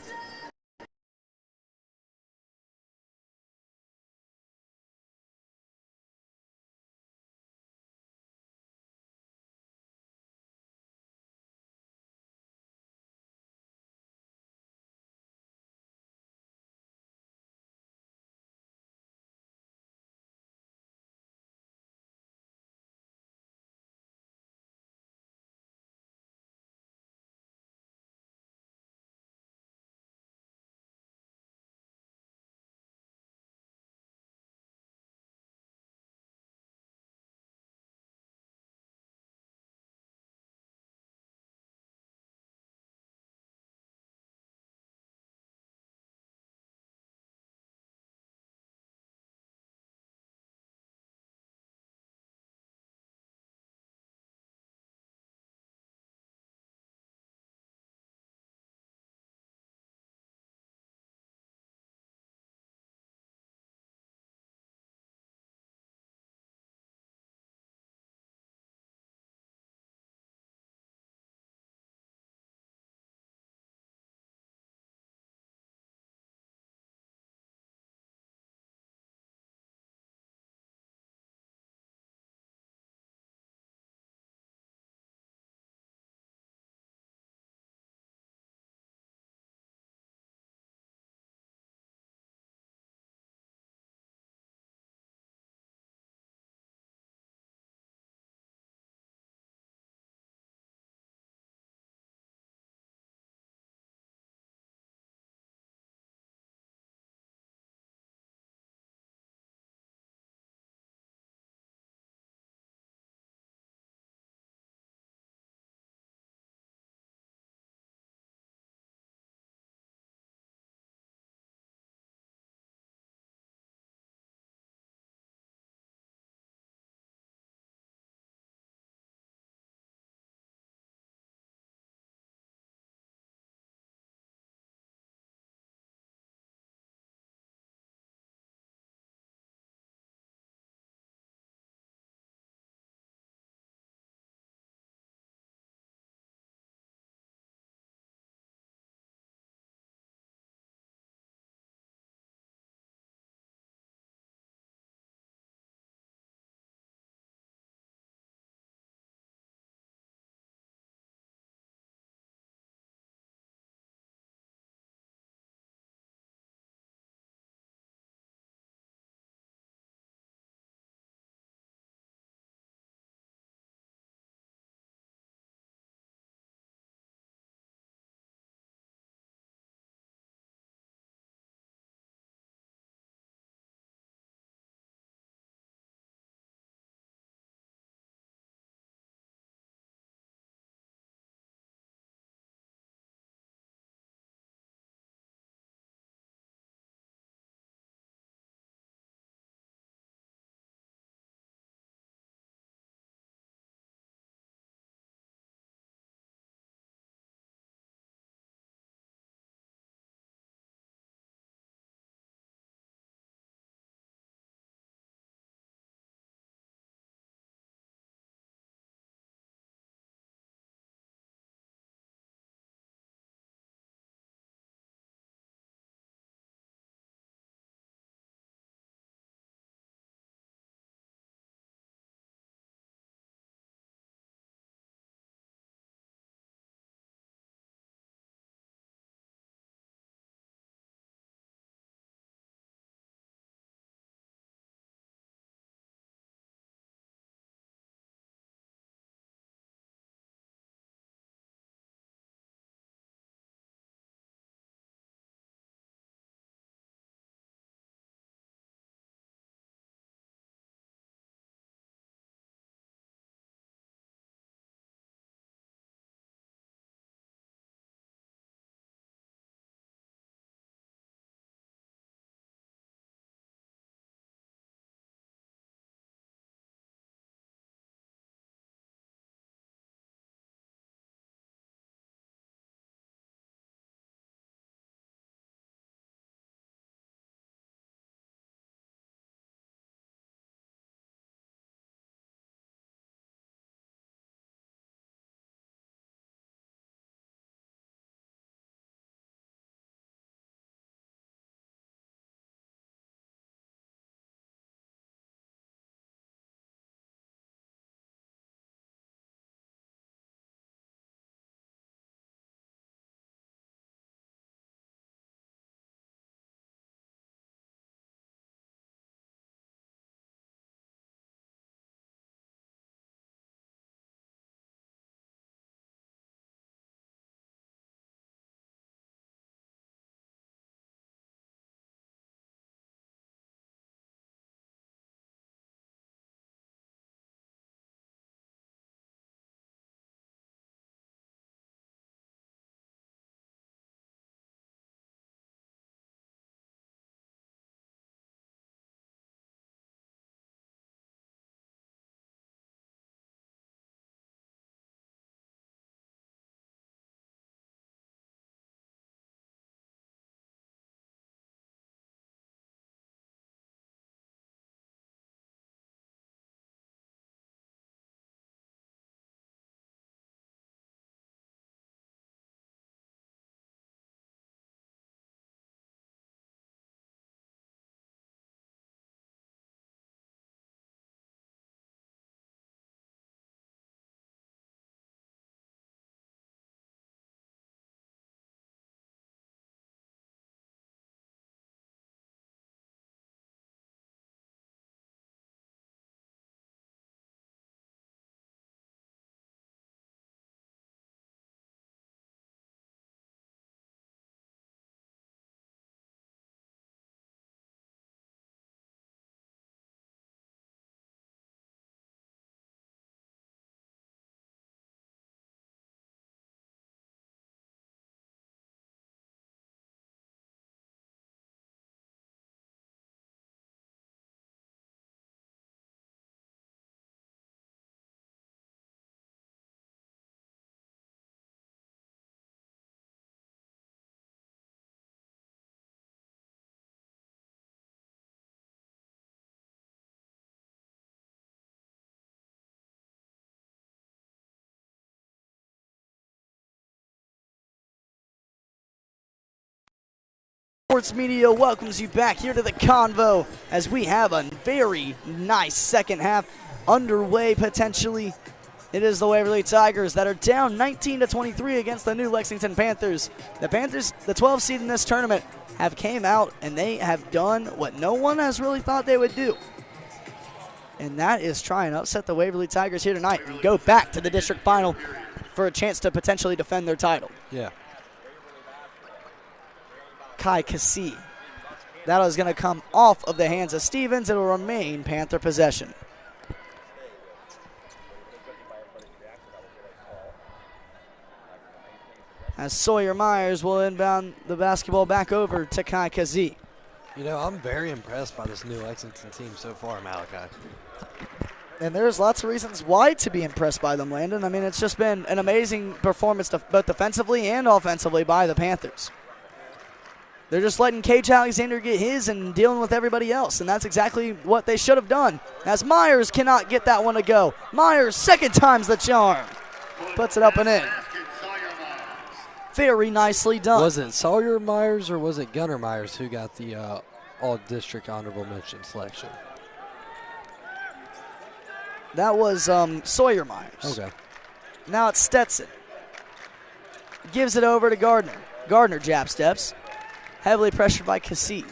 [SPEAKER 1] Sports Media welcomes you back here to the Convo as we have a very nice second half underway potentially. It is the Waverly Tigers that are down 19-23 against the new Lexington Panthers. The Panthers, the 12th seed in this tournament, have came out and they have done what no one has really thought they would do. And that is try and upset the Waverly Tigers here tonight and go back to the district final for a chance to potentially defend their title.
[SPEAKER 2] Yeah.
[SPEAKER 1] Kai Kasi. That is going to come off of the hands of Stevens. It will remain Panther possession. As Sawyer Myers will inbound the basketball back over to Kai Kasi.
[SPEAKER 2] You know, I'm very impressed by this new Lexington team so far, Malachi.
[SPEAKER 1] And there's lots of reasons why to be impressed by them, Landon. I mean, it's just been an amazing performance both defensively and offensively by the Panthers. They're just letting Cage Alexander get his and dealing with everybody else, and that's exactly what they should have done. As Myers cannot get that one to go. Myers, second time's the charm. Puts it up and in. Very nicely done.
[SPEAKER 2] Was it Sawyer Myers or was it Gunnar Myers who got the all-district honorable mention selection?
[SPEAKER 1] That was Sawyer Myers.
[SPEAKER 2] Okay.
[SPEAKER 1] Now it's Stetson. Gives it over to Gardner. Gardner jab steps. Heavily pressured by Kasi.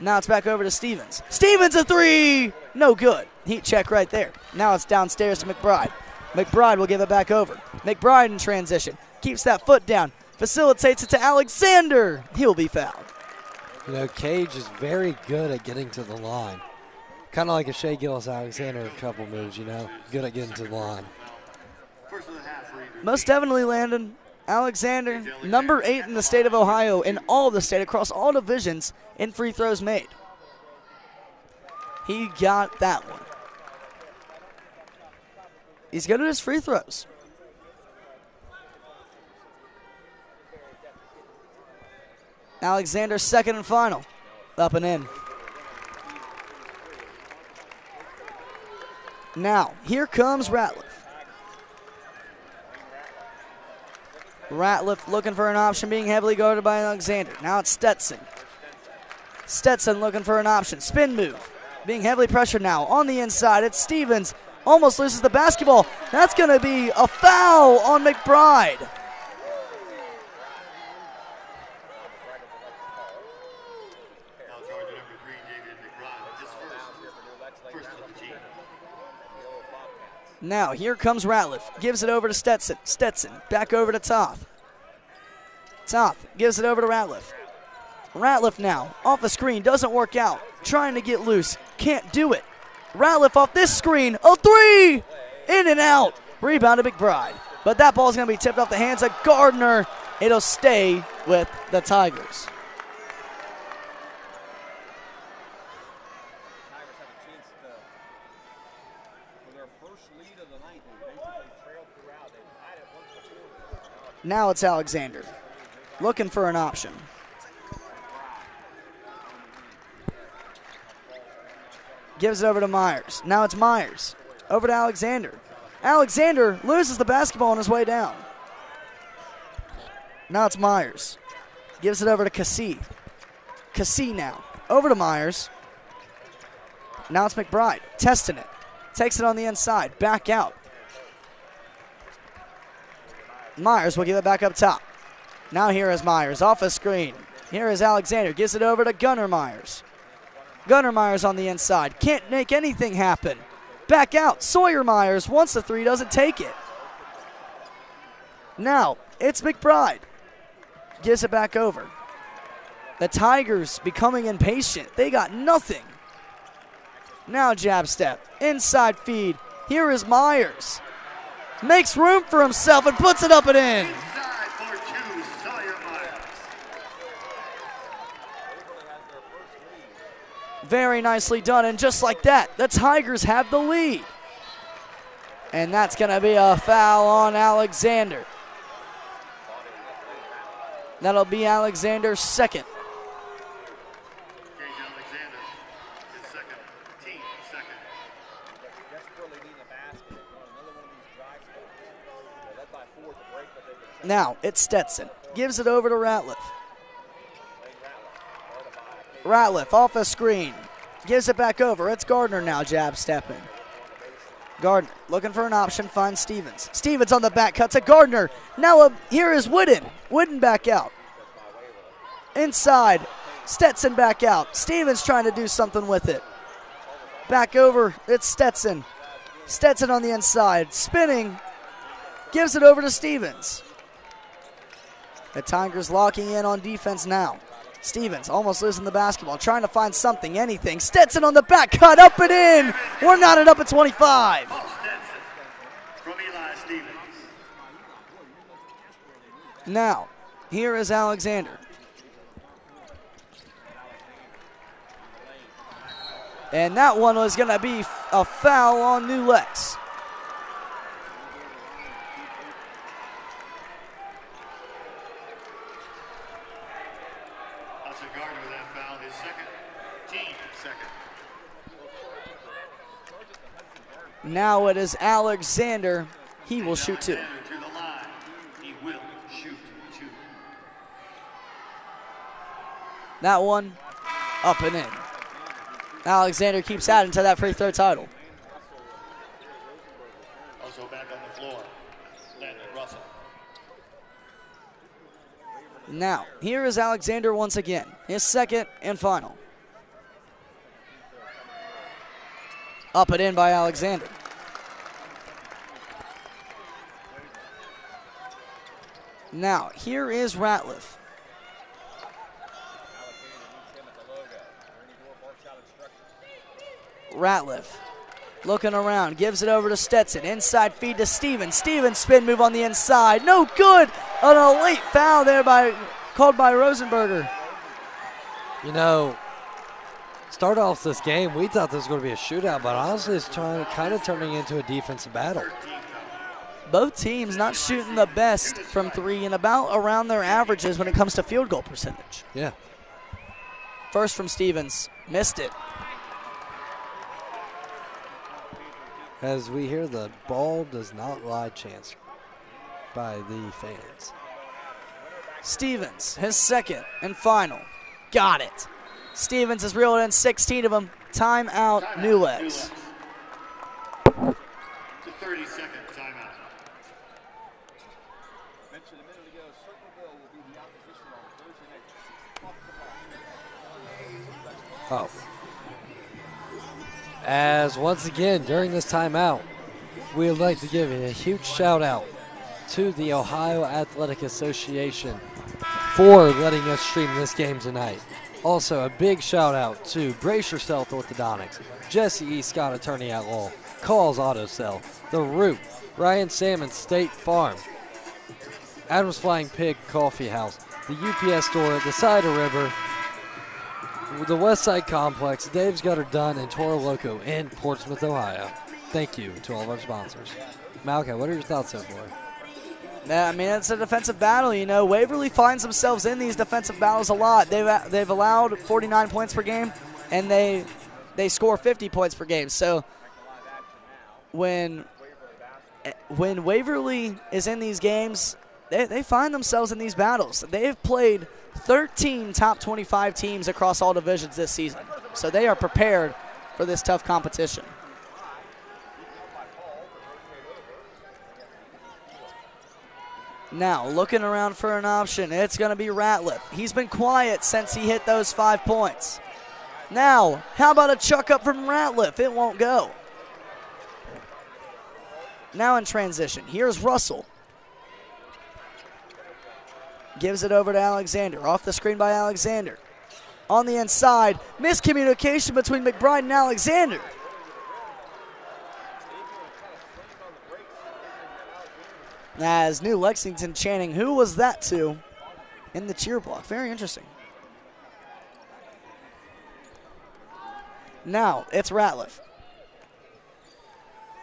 [SPEAKER 1] Now it's back over to Stevens. Stevens a three! No good. Heat check right there. Now it's downstairs to McBride. McBride will give it back over. McBride in transition. Keeps that foot down. Facilitates it to Alexander. He'll be fouled.
[SPEAKER 2] You know, Cage is very good at getting to the line. Kind of like a Shea Gillis-Alexander a couple moves, you know. Good at getting to the line.
[SPEAKER 1] Most definitely, Landon. Alexander, number 8 in the state of Ohio, in all of the state, across all divisions, in free throws made. He got that one. He's good at his free throws. Alexander, second and final. Up and in. Now, here comes Ratliff. Ratliff looking for an option, being heavily guarded by Alexander. Now it's Stetson. Stetson looking for an option. Spin move. Being heavily pressured now on the inside. It's Stevens. Almost loses the basketball. That's going to be a foul on McBride. Now, here comes Ratliff. Gives it over to Stetson. Stetson back over to Toth. Toth gives it over to Ratliff. Ratliff now off the screen. Doesn't work out. Trying to get loose. Can't do it. Ratliff off this screen. A three! In and out. Rebounded McBride. But that ball's going to be tipped off the hands of Gardner. It'll stay with the Tigers. Now it's Alexander, looking for an option. Gives it over to Myers. Now it's Myers, over to Alexander. Alexander loses the basketball on his way down. Now it's Myers. Gives it over to Kasi. Kasi now, over to Myers. Now it's McBride, testing it. Takes it on the inside, back out. Myers will give it back up top. Now here is Myers off a screen. Here is Alexander. Gives it over to Gunnar Myers. Gunnar Myers on the inside. Can't make anything happen. Back out. Sawyer Myers wants the three. Doesn't take it. Now it's McBride. Gives it back over. The Tigers becoming impatient. They got nothing. Now jab step. Inside feed. Here is Myers. Makes room for himself and puts it up and in. Very nicely done, and just like that, the Tigers have the lead. And that's going to be a foul on Alexander. That'll be Alexander's second. Now it's Stetson. Gives it over to Ratliff. Ratliff off a screen. Gives it back over. It's Gardner now jab stepping. Gardner looking for an option, finds Stevens. Stevens on the back cut to Gardner. Now here is Wooden. Wooden back out. Inside. Stetson back out. Stevens trying to do something with it. Back over. It's Stetson. Stetson on the inside. Spinning. Gives it over to Stevens. The Tigers locking in on defense now. Stevens almost losing the basketball, trying to find something, anything. Stetson on the back cut, up and in. We're knotted up at 25.
[SPEAKER 3] From Eli Stevens.
[SPEAKER 1] Now, here is Alexander. And that one was going to be a foul on New Lex.
[SPEAKER 3] Gardner with that foul, his second, team second.
[SPEAKER 1] Now it is Alexander. He will shoot two.
[SPEAKER 3] To the line. He will shoot two.
[SPEAKER 1] That one up and in. Alexander keeps adding to that free throw title.
[SPEAKER 3] Also back on the floor, Landon Russell.
[SPEAKER 1] Now, here is Alexander once again, his second and final. Up and in by Alexander. Now, here is Ratliff. Ratliff looking around, gives it over to Stetson. Inside feed to Stevens. Stevens spin move on the inside. No good. On a late foul there called by Rosenberger.
[SPEAKER 2] You know, start off this game, we thought this was going to be a shootout, but honestly it's kind of turning into a defensive battle.
[SPEAKER 1] Both teams not shooting the best from three and about around their averages when it comes to field goal percentage.
[SPEAKER 2] Yeah.
[SPEAKER 1] First from Stevens. Missed it.
[SPEAKER 2] As we hear, the ball does not lie chance by the fans.
[SPEAKER 1] Stevens, his second and final. Got it. Stevens has reeled in 16 of them. Timeout, New Lex.
[SPEAKER 3] It's a 30-second timeout. Mentioned a minute ago, Circleville will be the opposition on Thursday night.
[SPEAKER 2] Oh. As once again, during this timeout, we would like to give a huge shout out to the Ohio Athletic Association for letting us stream this game tonight. Also, a big shout out to Brace Yourself Orthodontics, Jesse E. Scott Attorney at Law, Calls Auto Sell, The Root, Ryan Salmon State Farm, Adams Flying Pig Coffee House, the UPS store at the side of River, the Westside Complex, Dave's Gutter Done, and Toro Loco in Portsmouth, Ohio. Thank you to all of our sponsors. Malachi, what are your thoughts so far?
[SPEAKER 1] I mean, it's a defensive battle. You know, Waverly finds themselves in these defensive battles a lot. They've allowed 49 points per game, and they score 50 points per game. So when Waverly is in these games, they find themselves in these battles. They have played 13 top 25 teams across all divisions this season. So they are prepared for this tough competition. Now, looking around for an option, it's going to be Ratliff. He's been quiet since he hit those 5 points. Now, how about a chuck up from Ratliff? It won't go. Now in transition, here's Russell. Gives it over to Alexander. Off the screen by Alexander. On the inside, miscommunication between McBride and Alexander. As New Lexington chanting, who was that to, in the cheer block. Very interesting. Now it's Ratliff.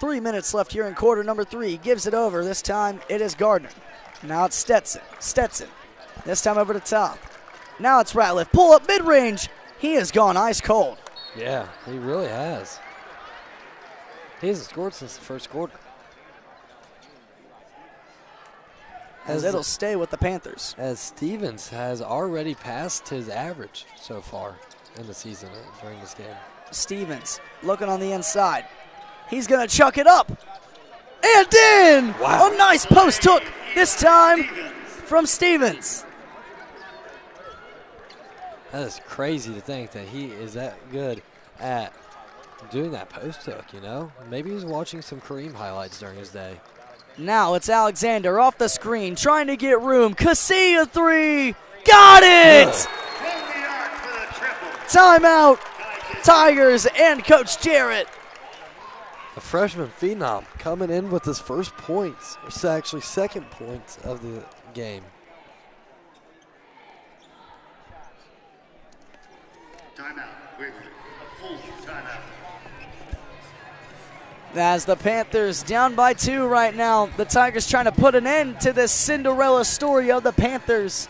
[SPEAKER 1] 3 minutes left here in quarter number 3. Gives it over. This time it is Gardner. Now it's Stetson. Stetson. This time over the top. Now it's Ratliff. Pull up mid-range. He has gone ice cold.
[SPEAKER 2] Yeah, he really has. He hasn't scored since the first quarter.
[SPEAKER 1] As it'll stay with the Panthers.
[SPEAKER 2] As Stevens has already passed his average so far. in the season during this game.
[SPEAKER 1] Stevens looking on the inside. He's going to chuck it up. And in!
[SPEAKER 2] Wow.
[SPEAKER 1] A nice post hook this time from Stevens.
[SPEAKER 2] That is crazy to think that he is that good at doing that post hook, you know? Maybe he's watching some Kareem highlights during his day.
[SPEAKER 1] Now it's Alexander off the screen, trying to get room. Cassie, a three. Got it! Timeout, Tigers and Coach Jarrett.
[SPEAKER 2] A freshman phenom coming in with his first points. It's actually second points of the game.
[SPEAKER 3] Timeout. Waverly. A full timeout.
[SPEAKER 1] As the Panthers down by 2 right now, the Tigers trying to put an end to this Cinderella story of the Panthers.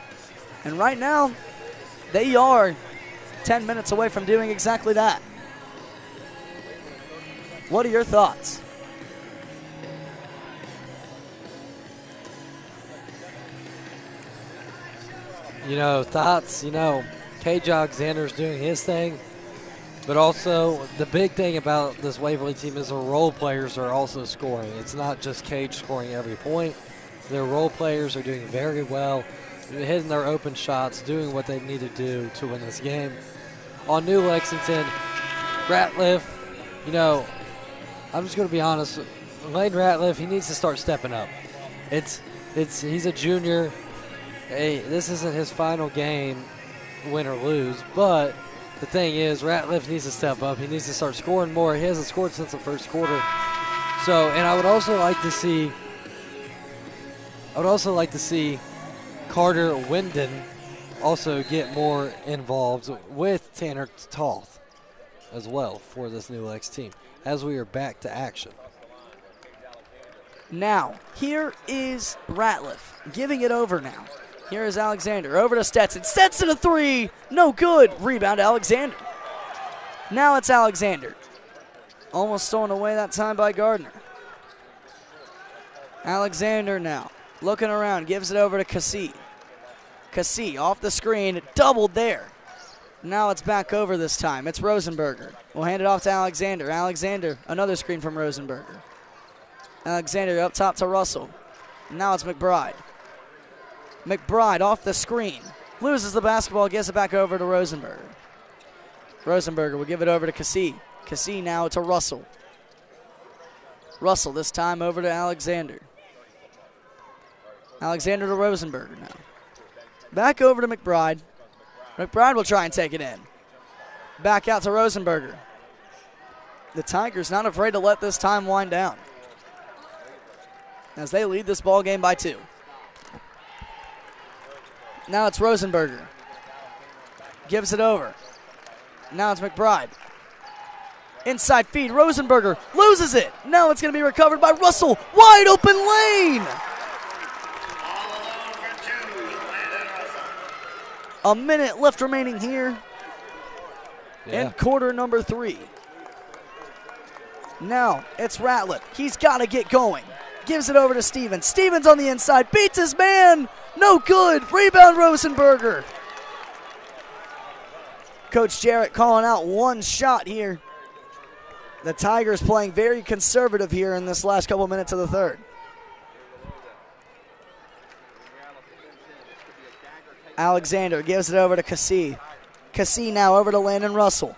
[SPEAKER 1] And right now, they are 10 minutes away from doing exactly that. What are your thoughts?
[SPEAKER 2] Cage Alexander's doing his thing. But also, the big thing about this Waverly team is the role players are also scoring. It's not just Cage scoring every point. Their role players are doing very well, hitting their open shots, doing what they need to do to win this game. On New Lexington, Ratliff, I'm just going to be honest. Lane Ratliff, he needs to start stepping up. He's a junior. Hey, this isn't his final game, win or lose, but the thing is, Ratliff needs to step up. He needs to start scoring more. He hasn't scored since the first quarter. And I would also like to see Carter Winden also get more involved with Tanner Toth as well for this New Lex team as we are back to action.
[SPEAKER 1] Now, here is Ratliff giving it over now. Here is Alexander over to Stetson. Stetson a three. No good. Rebound Alexander. Now it's Alexander. Almost stolen away that time by Gardner. Alexander now looking around. Gives it over to Cassie. Cassie off the screen. Doubled there. Now it's back over this time. It's Rosenberger. We'll hand it off to Alexander. Alexander, another screen from Rosenberger. Alexander up top to Russell. Now it's McBride. McBride off the screen. Loses the basketball, gets it back over to Rosenberger. Rosenberger will give it over to Cassie. Cassie now to Russell. Russell this time over to Alexander. Alexander to Rosenberger now. Back over to McBride. McBride will try and take it in. Back out to Rosenberger. The Tigers not afraid to let this time wind down as they lead this ball game by 2. Now it's Rosenberger. Gives it over. Now it's McBride. Inside feed. Rosenberger loses it. Now it's going to be recovered by Russell. Wide open lane. A minute left remaining here in quarter number 3. Now it's Ratliff. He's got to get going. Gives it over to Stevens. Stevens on the inside. Beats his man. No good. Rebound Rosenberger. Coach Jarrett calling out one shot here. The Tigers playing very conservative here in this last couple minutes of the third. Alexander gives it over to Cassie. Cassie now over to Landon Russell.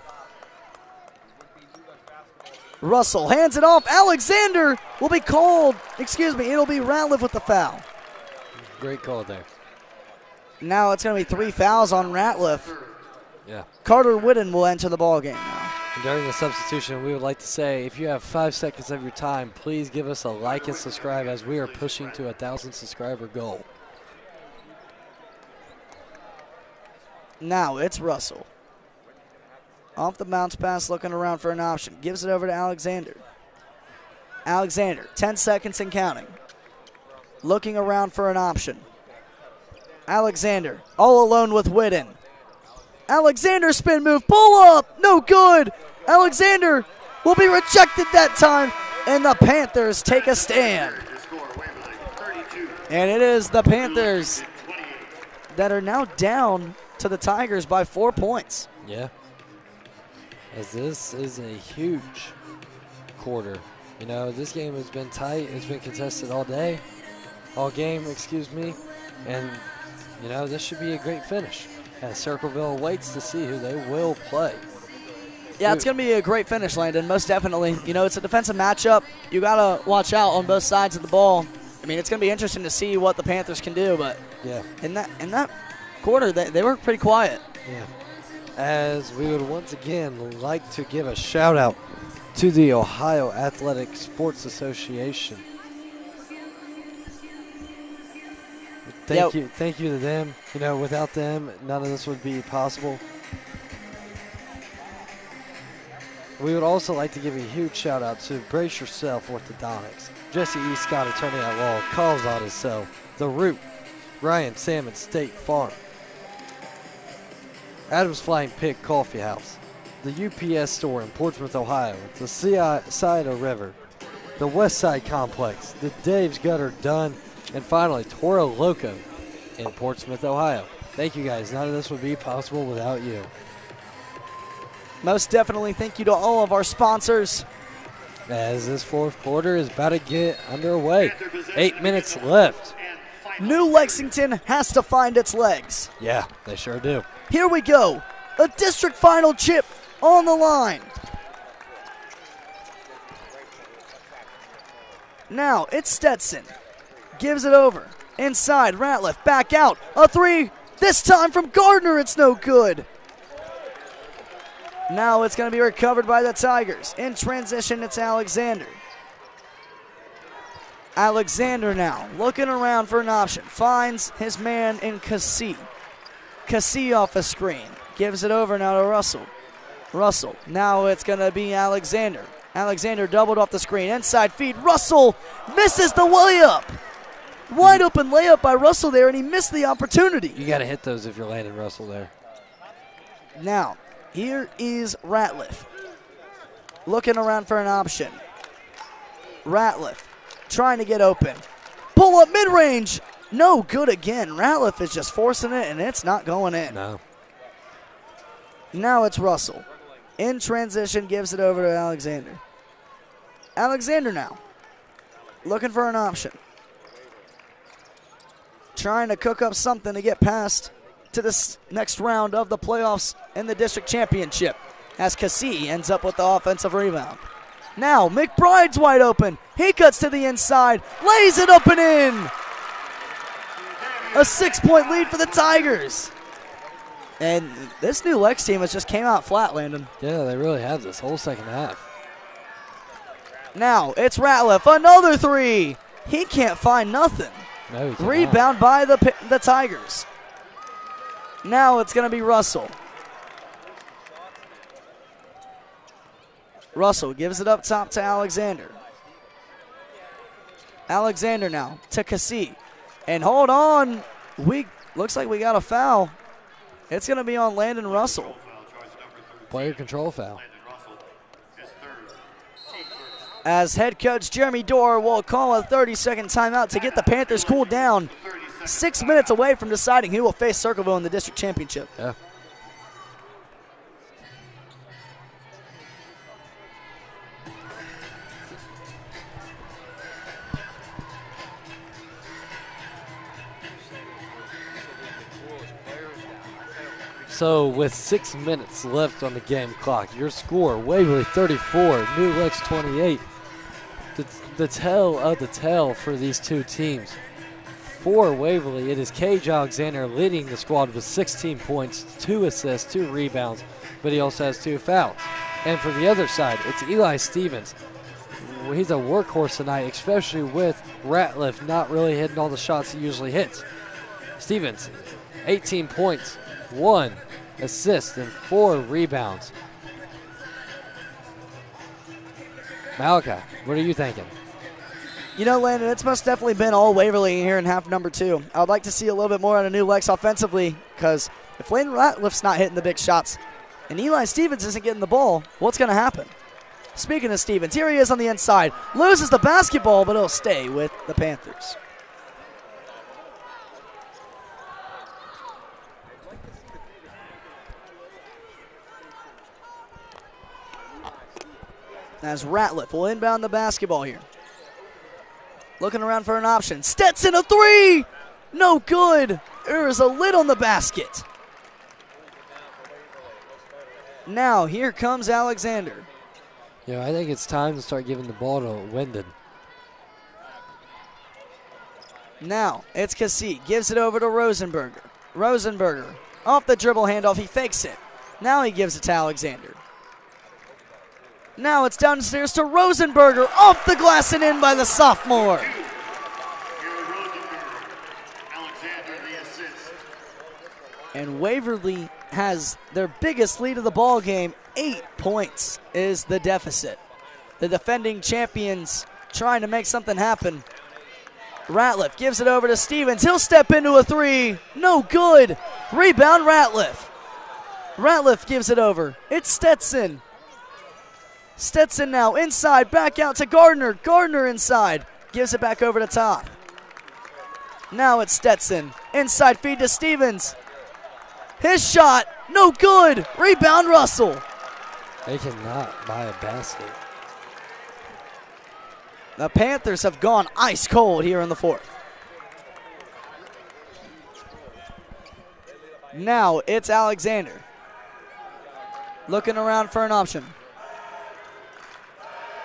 [SPEAKER 1] Russell hands it off. Alexander will be called. It'll be Ratliff with the foul.
[SPEAKER 2] Great call there.
[SPEAKER 1] Now it's going to be 3 fouls on Ratliff.
[SPEAKER 2] Yeah.
[SPEAKER 1] Carter Whitten will enter the ball game now.
[SPEAKER 2] And during the substitution, we would like to say, if you have 5 seconds of your time, please give us a like and subscribe as we are pushing to 1,000 subscriber goal.
[SPEAKER 1] Now it's Russell. Off the bounce pass, looking around for an option. Gives it over to Alexander. Alexander, 10 seconds and counting. Looking around for an option. Alexander, all alone with Whitten. Alexander spin move, pull up, no good. Alexander will be rejected that time, and the Panthers take a stand. And it is the Panthers that are now down to the Tigers by 4 points.
[SPEAKER 2] Yeah. as this is a huge quarter. You know, this game has been tight. It's been contested all game, and, you know, this should be a great finish as Circleville waits to see who they will play.
[SPEAKER 1] Yeah, it's going to be a great finish, Landon, most definitely. You know, it's a defensive matchup. You got to watch out on both sides of the ball. I mean, it's going to be interesting to see what the Panthers can do, but
[SPEAKER 2] yeah,
[SPEAKER 1] in that quarter, they were pretty quiet.
[SPEAKER 2] Yeah. As we would once again like to give a shout out to the Ohio Athletic Sports Association. Thank you to them. You know, without them, none of this would be possible. We would also like to give a huge shout out to Brace Yourself Orthodontics, Jesse E. Scott, attorney at law, Calls Auto Sell, The Root, Ryan Salmon State Farm, Adams Flying Pig Coffee House, the UPS store in Portsmouth, Ohio, the Seaside River, the West Side Complex, the Dave's Gutter Done, and finally Toro Loco in Portsmouth, Ohio. Thank you guys. None of this would be possible without you.
[SPEAKER 1] Most definitely thank you to all of our sponsors.
[SPEAKER 2] As this fourth quarter is about to get underway. 8 minutes left.
[SPEAKER 1] New Lexington has to find its legs.
[SPEAKER 2] Yeah, they sure do.
[SPEAKER 1] Here we go. A district final chip on the line. Now it's Stetson. Gives it over. Inside, Ratliff back out. A three. This time from Gardner, it's no good. Now it's going to be recovered by the Tigers. In transition, it's Alexander. Alexander now looking around for an option. Finds his man in Cassie. Cassie off a screen. Gives it over now to Russell. Russell. Now it's going to be Alexander. Alexander doubled off the screen. Inside feed. Russell misses the layup. Wide open layup by Russell there, and he missed the opportunity.
[SPEAKER 2] You got to hit those if you're landing Russell there.
[SPEAKER 1] Now, here is Ratliff. Looking around for an option. Ratliff trying to get open. Pull up mid-range. No good again. Ratliff is just forcing it, and it's not going in.
[SPEAKER 2] No.
[SPEAKER 1] Now it's Russell. In transition, gives it over to Alexander. Alexander now. Looking for an option. Trying to cook up something to get past to this next round of the playoffs in the district championship, as Cassie ends up with the offensive rebound. Now McBride's wide open. He cuts to the inside, lays it up and in. A 6-point lead for the Tigers. And this new Lex team has just came out flat, Landon.
[SPEAKER 2] Yeah, they really have this whole second half.
[SPEAKER 1] Now it's Ratliff, another three. He can't find nothing.
[SPEAKER 2] No, he cannot.
[SPEAKER 1] Rebound by the Tigers. Now it's going to be Russell. Russell gives it up top to Alexander. Alexander now to Cassie. And hold on. Looks like we got a foul. It's going to be on Landon Russell.
[SPEAKER 2] Player control foul.
[SPEAKER 1] As head coach Jeremy Dorr will call a 30-second timeout to get the Panthers cooled down. 6 minutes away from deciding who will face Circleville in the district championship.
[SPEAKER 2] Yeah. So with 6 minutes left on the game clock, your score, Waverly 34, New Lex 28. The tale of the tale for these two teams. For Waverly, it is Cage Alexander leading the squad with 16 points, 2 assists, 2 rebounds, but he also has 2 fouls. And for the other side, it's Eli Stevens. He's a workhorse tonight, especially with Ratliff not really hitting all the shots he usually hits. Stevens, 18 points, 1 assist, and 4 rebounds. Malachi, what are you thinking?
[SPEAKER 1] You know, Landon, it's most definitely been all Waverly here in half number 2. I would like to see a little bit more out of New Lex offensively, because if Landon Ratliff's not hitting the big shots and Eli Stevens isn't getting the ball, what's going to happen? Speaking of Stevens, here he is on the inside. Loses the basketball, but he'll stay with the Panthers. as Ratliff will inbound the basketball here. Looking around for an option. Stetson, a three! No good. There is a lid on the basket. Now, here comes Alexander.
[SPEAKER 2] I think it's time to start giving the ball to Wyndon.
[SPEAKER 1] Now, it's Cassie. Gives it over to Rosenberger. Rosenberger, off the dribble handoff, he fakes it. Now he gives it to Alexander. Now it's downstairs to Rosenberger, off the glass and in by the sophomore. And Waverly has their biggest lead of the ball game. 8 points is the deficit. The defending champions trying to make something happen. Ratliff gives it over to Stevens. He'll step into a three. No good. Rebound Ratliff. Ratliff gives it over. It's Stetson. Stetson now inside, back out to Gardner. Gardner inside. Gives it back over to Toth. Now it's Stetson. Inside feed to Stevens. His shot, no good. Rebound Russell.
[SPEAKER 2] They cannot buy a basket.
[SPEAKER 1] The Panthers have gone ice cold here in the fourth. Now it's Alexander. Looking around for an option.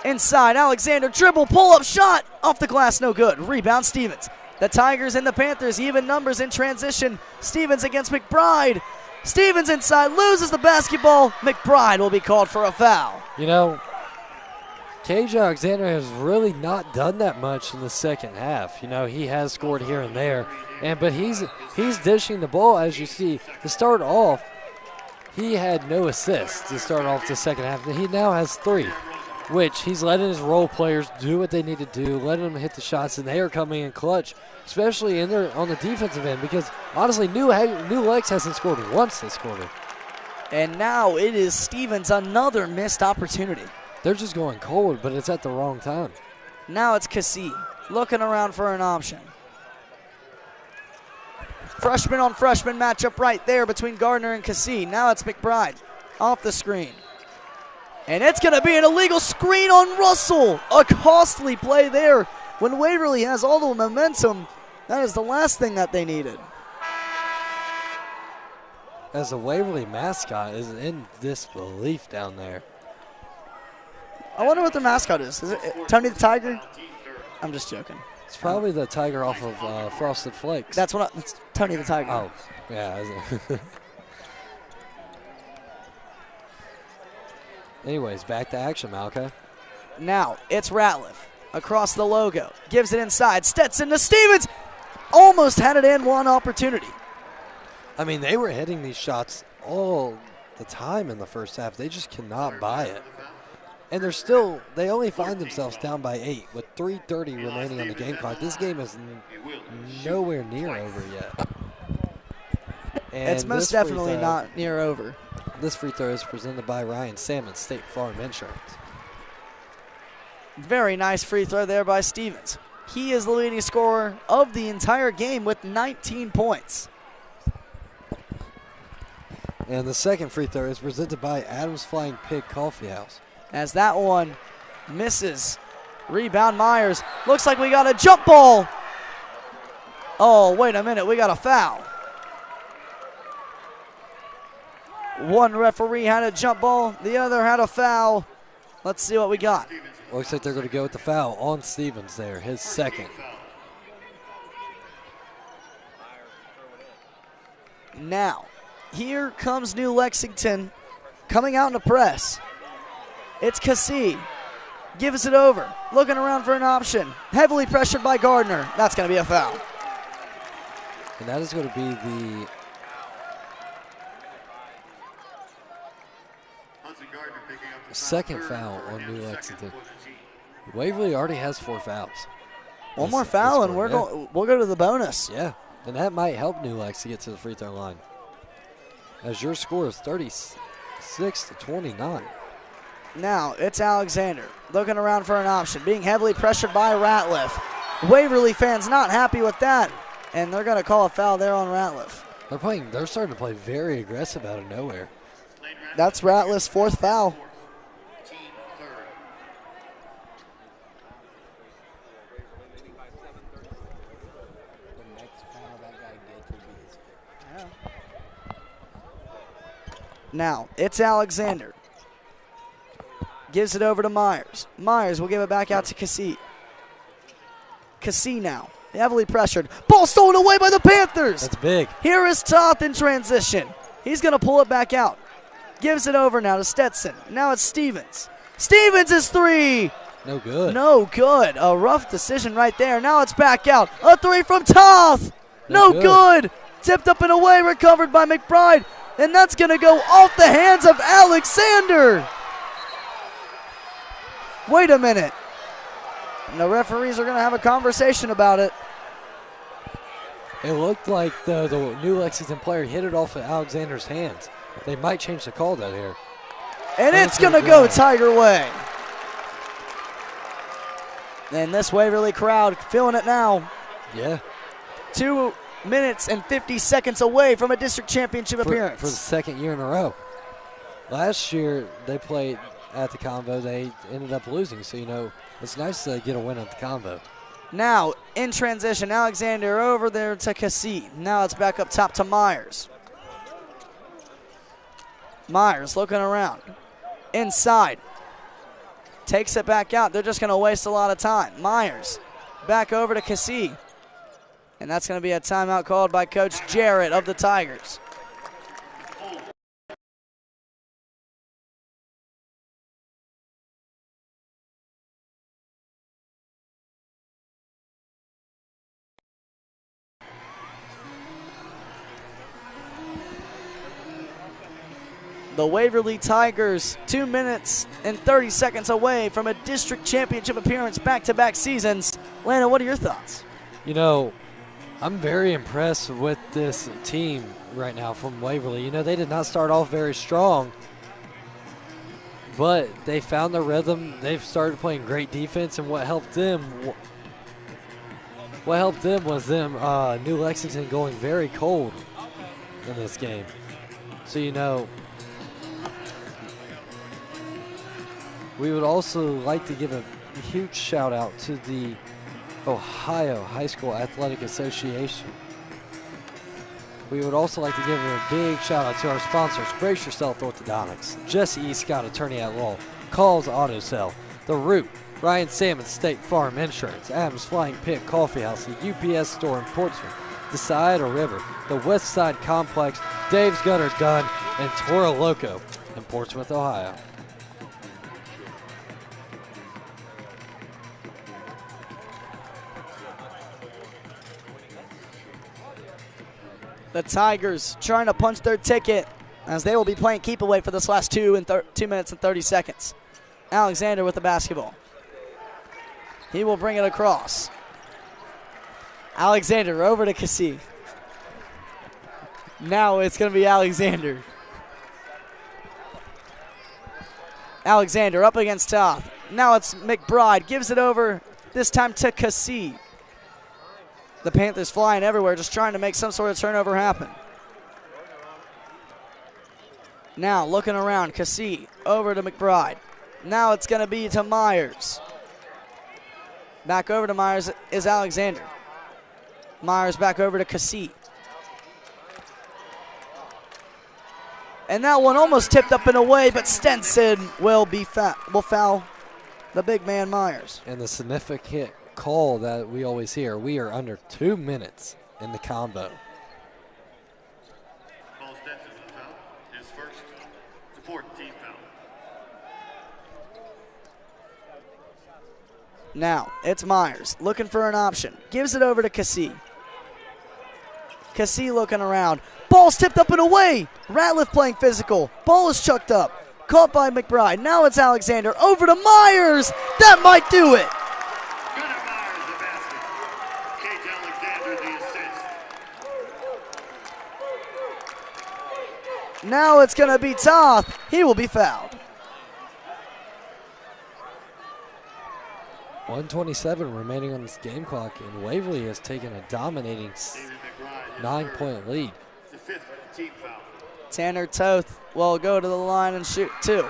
[SPEAKER 1] Inside, Alexander dribble, pull-up shot. Off the glass, no good. Rebound Stevens. The Tigers and the Panthers even numbers in transition. Stevens against McBride. Stevens inside, loses the basketball. McBride will be called for a foul.
[SPEAKER 2] Cage Alexander has really not done that much in the second half. He has scored here and there, but he's dishing the ball, as you see. To start off, he had no assists to start off the second half. He now has 3, which he's letting his role players do what they need to do, letting them hit the shots, and they are coming in clutch, especially on the defensive end, because honestly, New Lex hasn't scored once this quarter.
[SPEAKER 1] And now it is Stevens, another missed opportunity.
[SPEAKER 2] They're just going cold, but it's at the wrong time.
[SPEAKER 1] Now it's Cassie looking around for an option. Freshman on freshman matchup right there between Gardner and Cassie. Now it's McBride off the screen. And it's going to be an illegal screen on Russell. A costly play there. When Waverly has all the momentum, that is the last thing that they needed.
[SPEAKER 2] As a Waverly mascot is in disbelief down there.
[SPEAKER 1] I wonder what their mascot is. Is it Tony the Tiger? I'm just joking.
[SPEAKER 2] It's probably the tiger off of Frosted Flakes.
[SPEAKER 1] That's Tony the Tiger.
[SPEAKER 2] Oh, yeah. Anyways, back to action, Malka.
[SPEAKER 1] Now it's Ratliff across the logo. Gives it inside. Stetson to Stevens. Almost had it in one opportunity.
[SPEAKER 2] They were hitting these shots all the time in the first half. They just cannot buy it. And they only find themselves down by 8 with 3:30 remaining on the game clock. This game is nowhere near over yet. And
[SPEAKER 1] it's most definitely not near over.
[SPEAKER 2] This free throw is presented by Ryan Salmon, State Farm Insurance.
[SPEAKER 1] Very nice free throw there by Stevens. He is the leading scorer of the entire game with 19 points.
[SPEAKER 2] And the second free throw is presented by Adams Flying Pig Coffee House.
[SPEAKER 1] As that one misses. Rebound Myers. Looks like we got a jump ball. Oh, wait a minute. We got a foul. One referee had a jump ball. The other had a foul. Let's see what we got.
[SPEAKER 2] Looks like they're going to go with the foul on Stevens there, his second.
[SPEAKER 1] Now, here comes New Lexington coming out in a press. It's Cassie. Gives it over. Looking around for an option. Heavily pressured by Gardner. That's going to be a foul.
[SPEAKER 2] And that is going to be the second foul on New Lexington. Waverly already has 4 fouls.
[SPEAKER 1] One more foul and we'll go to the bonus.
[SPEAKER 2] Yeah, and that might help New Lex to get to the free throw line. As your score is 36-29.
[SPEAKER 1] Now it's Alexander looking around for an option, being heavily pressured by Ratliff. Waverly fans not happy with that, and they're going to call a foul there on Ratliff.
[SPEAKER 2] They're starting to play very aggressive out of nowhere.
[SPEAKER 1] That's Ratliff's 4th foul. Now, it's Alexander. Gives it over to Myers. Myers will give it back out to Cassie. Cassie now, heavily pressured. Ball stolen away by the Panthers.
[SPEAKER 2] That's big.
[SPEAKER 1] Here is Toth in transition. He's going to pull it back out. Gives it over now to Stetson. Now it's Stevens. Stevens is three.
[SPEAKER 2] No good.
[SPEAKER 1] No good. A rough decision right there. Now it's back out. A three from Toth. No good. Tipped up and away, recovered by McBride. And that's going to go off the hands of Alexander. Wait a minute. And the referees are going to have a conversation about it.
[SPEAKER 2] It looked like the new Lexington player hit it off of Alexander's hands. They might change the call though here.
[SPEAKER 1] And it's going to go Tiger way. And this Waverly crowd feeling it now.
[SPEAKER 2] Yeah.
[SPEAKER 1] 2 minutes and 50 seconds away from a district championship appearance.
[SPEAKER 2] For the second year in a row. Last year they played at the Convo. They ended up losing, so, you know, it's nice to get a win at the Convo.
[SPEAKER 1] Now, in transition, Alexander over there to Cassie. Now it's back up top to Myers. Myers looking around. Inside. Takes it back out. They're just going to waste a lot of time. Myers back over to Cassie. And that's going to be a timeout called by Coach Jarrett of the Tigers. The Waverly Tigers 2 minutes and 30 seconds away from a district championship appearance back-to-back seasons. Landon, what are your thoughts?
[SPEAKER 2] You know, I'm very impressed with this team right now from Waverly. You know, they did not start off very strong, but they found their rhythm. They've started playing great defense, and what helped them was them New Lexington going very cold in this game. So, you know, we would also like to give a huge shout out to the Ohio High School Athletic Association. We would also like to give a big shout out to our sponsors, Brace Yourself Orthodontics, Jesse E. Scott Attorney at Law, Calls Auto Sell, The Root, Ryan Salmon State Farm Insurance, Adams Flying Pig Coffee House, the UPS Store in Portsmouth, the Scioto River, the West Side Complex, Dave's Gutter Done, and Toro Loco in Portsmouth, Ohio.
[SPEAKER 1] The Tigers trying to punch their ticket as they will be playing keep away for this last 2 minutes and 30 seconds. Alexander with the basketball. He will bring it across. Alexander over to Cassie. Now it's going to be Alexander. Alexander up against Toth. Now it's McBride. Gives it over, this time to Cassie. The Panthers flying everywhere, just trying to make some sort of turnover happen. Now looking around, Cassie over to McBride. Now it's going to be to Myers. Back over to Myers is Alexander. Myers back over to Cassie. And that one almost tipped up and away, but Stenson will foul the big man Myers.
[SPEAKER 2] And the significant call that we always hear, we are under 2 minutes in the combo.
[SPEAKER 3] Paul Stetson will foul his first. It's a 14th foul.
[SPEAKER 1] Now it's Myers looking for an option. Gives it over to Cassie. Cassie looking around. Ball's tipped up and away. Ratliff playing physical. Ball is chucked up. Caught by McBride. Now it's Alexander over to Myers. That might do it.
[SPEAKER 3] Gunnar Myers the basket. Cage Alexander the assist.
[SPEAKER 1] Now it's going to be Toth. He will be fouled.
[SPEAKER 2] 1:27 remaining on this game clock, and Waverly has taken a dominating 9-point lead.
[SPEAKER 3] The fifth team foul.
[SPEAKER 1] Tanner Toth will go to the line and shoot two.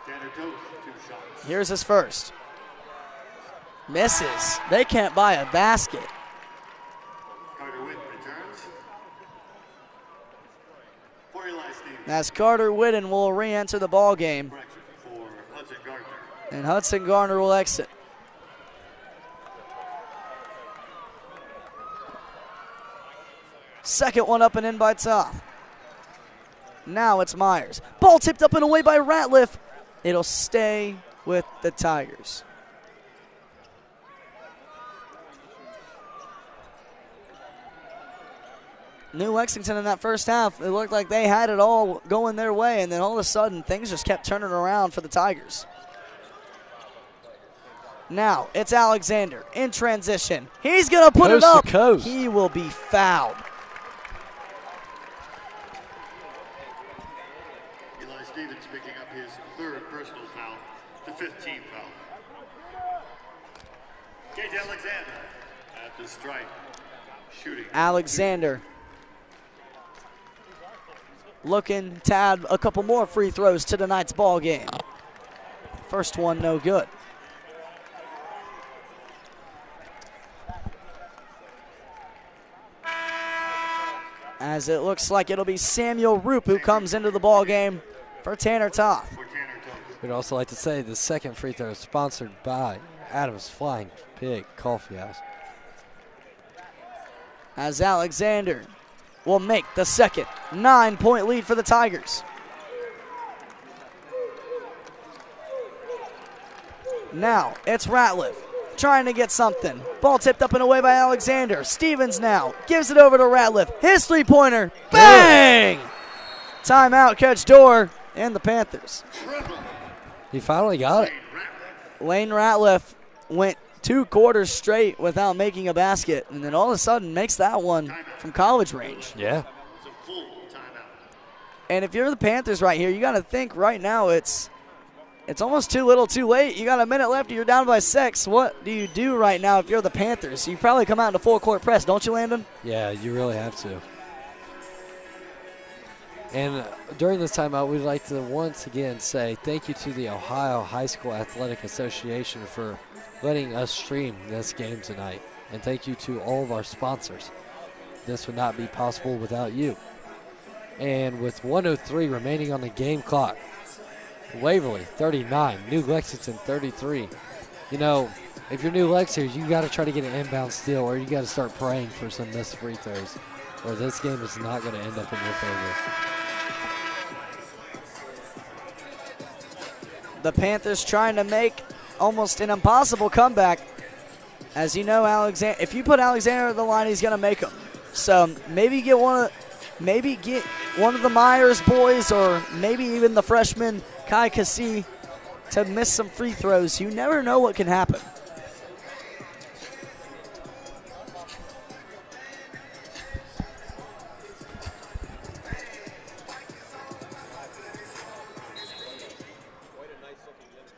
[SPEAKER 3] Tanner Toth, 2 shots.
[SPEAKER 1] Here's his first. Misses. They can't buy a basket. as Carter Whitten will re-enter the ball game, and Hudson Gardner will exit. Second one up and in by Toth. Now it's Myers. Ball tipped up and away by Ratliff. It'll stay with the Tigers. New Lexington in that first half, it looked like they had it all going their way, and then all of a sudden things just kept turning around for the Tigers. Now it's Alexander in transition. He's going to put it up.
[SPEAKER 2] Coast.
[SPEAKER 1] He will be fouled.
[SPEAKER 3] Eli Stevens picking up his third personal foul, the 15th foul. Gage Alexander at the strike, shooting.
[SPEAKER 1] Alexander looking to add a couple more free throws to tonight's ball game. First one no good. As it looks like it'll be Samuel Roop who comes into the ball game for Tanner Toth.
[SPEAKER 2] We'd also like to say the second free throw is sponsored by Adams Flying Pig Coffee House.
[SPEAKER 1] As Alexander will make the second 9-point lead for the Tigers. Now it's Ratliff trying to get something. Ball tipped up and away by Alexander. Stevens now gives it over to Ratliff. His three-pointer. Bang! Timeout, Coach Dorr and the Panthers.
[SPEAKER 2] He finally got it.
[SPEAKER 1] Lane Ratliff went 2 quarters straight without making a basket, and then all of a sudden makes that one from college range.
[SPEAKER 2] Yeah.
[SPEAKER 1] And if you're the Panthers right here, you got to think right now it's almost too little too late. You got a minute left, you're down by 6. What do you do right now if you're the Panthers? You probably come out in a full-court press, don't you, Landon?
[SPEAKER 2] Yeah, you really have to. And during this timeout, we'd like to once again say thank you to the Ohio High School Athletic Association for letting us stream this game tonight. And thank you to all of our sponsors. This would not be possible without you. And with 1:03 remaining on the game clock, Waverly 39, New Lexington 33. You know, if you're New Lexington, you got to try to get an inbound steal, or you got to start praying for some missed free throws, or this game is not going to end up in your favor.
[SPEAKER 1] The Panthers trying to make almost an impossible comeback. As you know, Alexander, if you put Alexander at the line, he's going to make them. So maybe get one of the Myers boys, or maybe even the freshman Kai Kassi to miss some free throws. You never know what can happen.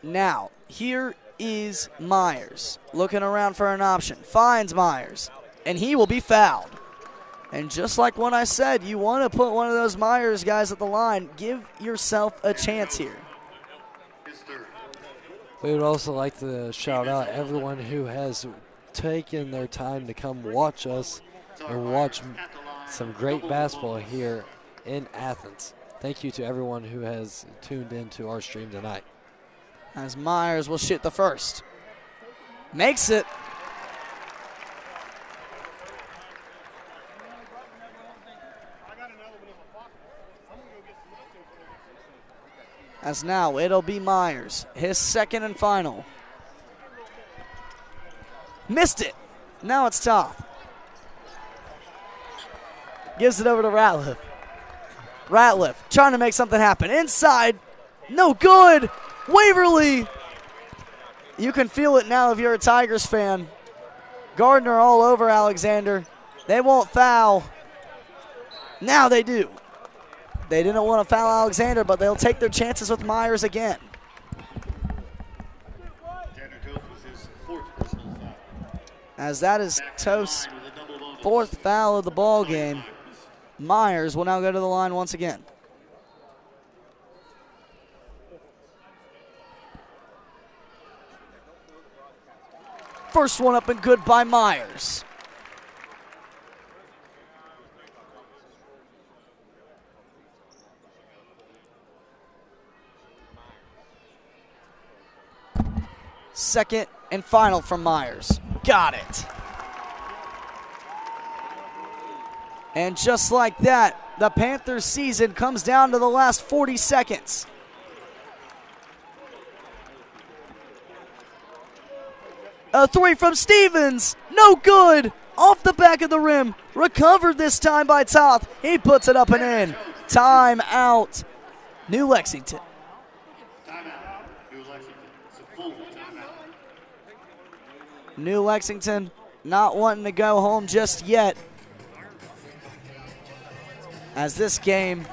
[SPEAKER 1] Now, here is Myers looking around for an option. Finds Myers, and he will be fouled. And just like what I said, you want to put one of those Myers guys at the line. Give yourself a chance here.
[SPEAKER 2] We would also like to shout out everyone who has taken their time to come watch us and watch some great basketball here in Athens. Thank you to everyone who has tuned into our stream tonight.
[SPEAKER 1] As Myers will shoot the first. Makes it. As now it'll be Myers, his second and final. Missed it. Now it's Toth. Gives it over to Ratliff. Ratliff trying to make something happen. Inside. No good. Waverly. You can feel it now if you're a Tigers fan. Gardner all over Alexander. They won't foul. Now they do. They didn't want to foul Alexander, but they'll take their chances with Myers again. As that is Toth's 4th foul of the ball game, Myers will now go to the line once again. First one up and good by Myers. Second and final from Myers. Got it. And just like that, the Panthers' season comes down to the last 40 seconds. A three from Stevens. No good. Off the back of the rim. Recovered this time by Toth. He puts it up and in. Time out. New Lexington. New Lexington not wanting to go home just yet, as this game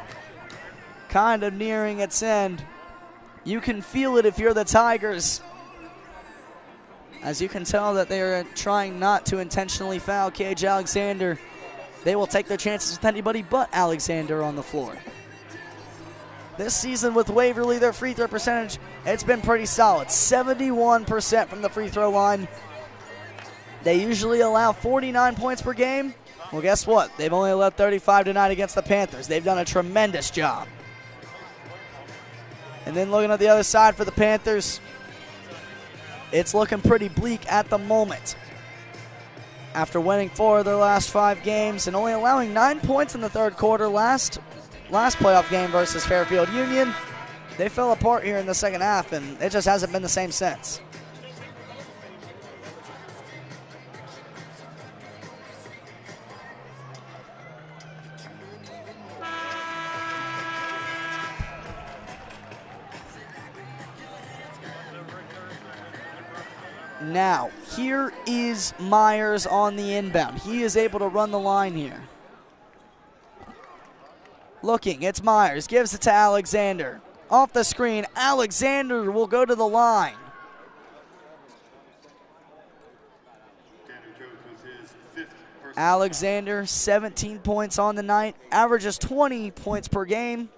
[SPEAKER 1] kind of nearing its end. You can feel it if you're the Tigers, as you can tell that they are trying not to intentionally foul Cage Alexander. They will take their chances with anybody but Alexander on the floor. This season with Waverly, their free throw percentage, it's been pretty solid. 71% from the free throw line. They usually allow 49 points per game. Well, guess what? They've only allowed 35 tonight against the Panthers. They've done a tremendous job. And then looking at the other side for the Panthers, it's looking pretty bleak at the moment. After winning 4 of their last 5 games and only allowing 9 points in the third quarter last playoff game versus Fairfield Union, they fell apart here in the second half, and it just hasn't been the same since. Now, here is Myers on the inbound. He is able to run the line here. Looking, it's Myers, gives it to Alexander. Off the screen, Alexander will go to the line. Alexander, 17 points on the night, averages 20 points per game,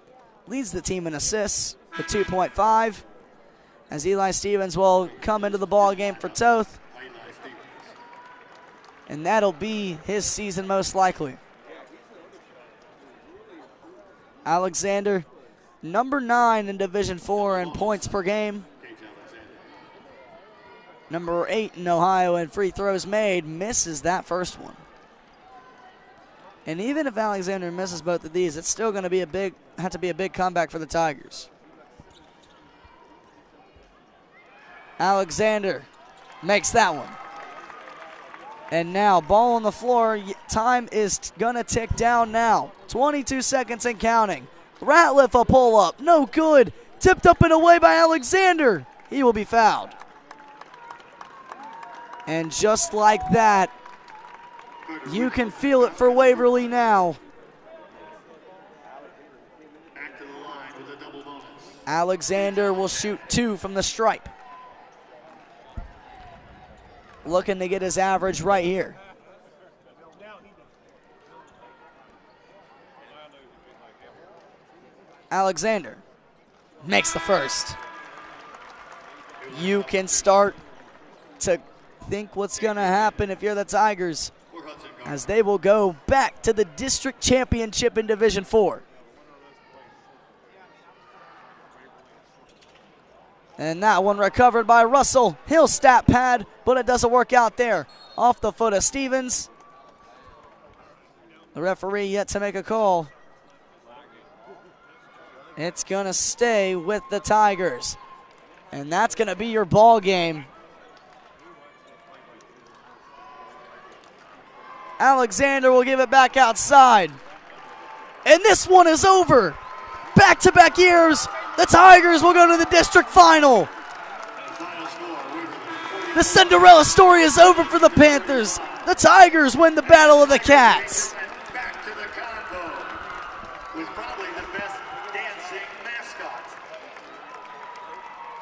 [SPEAKER 1] leads the team in assists with 2.5. As Eli Stevens will come into the ball game for Toth. And that'll be his season most likely. Alexander, number 9 in Division IV in points per game. Number 8 in Ohio in free throws made, misses that first one. And even if Alexander misses both of these, it's still going to have to be a big comeback for the Tigers. Alexander makes that one. And now, ball on the floor. Time is going to tick down now. 22 seconds and counting. Ratliff a pull-up. No good. Tipped up and away by Alexander. He will be fouled. And just like that, you can feel it for Waverly now. Alexander will shoot 2 from the stripe. Looking to get his average right here. Alexander makes the first. You can start to think what's going to happen if you're the Tigers, as they will go back to the district championship in Division IV. And that one recovered by Russell. He'll stat pad, but it doesn't work out there. Off the foot of Stevens. The referee yet to make a call. It's going to stay with the Tigers. And that's going to be your ball game. Alexander will give it back outside. And this one is over. Back-to-back years. The Tigers will go to the district final. The Cinderella story is over for the Panthers. The Tigers win the Battle of the Cats.
[SPEAKER 3] Back to the Convo with probably the best dancing mascot.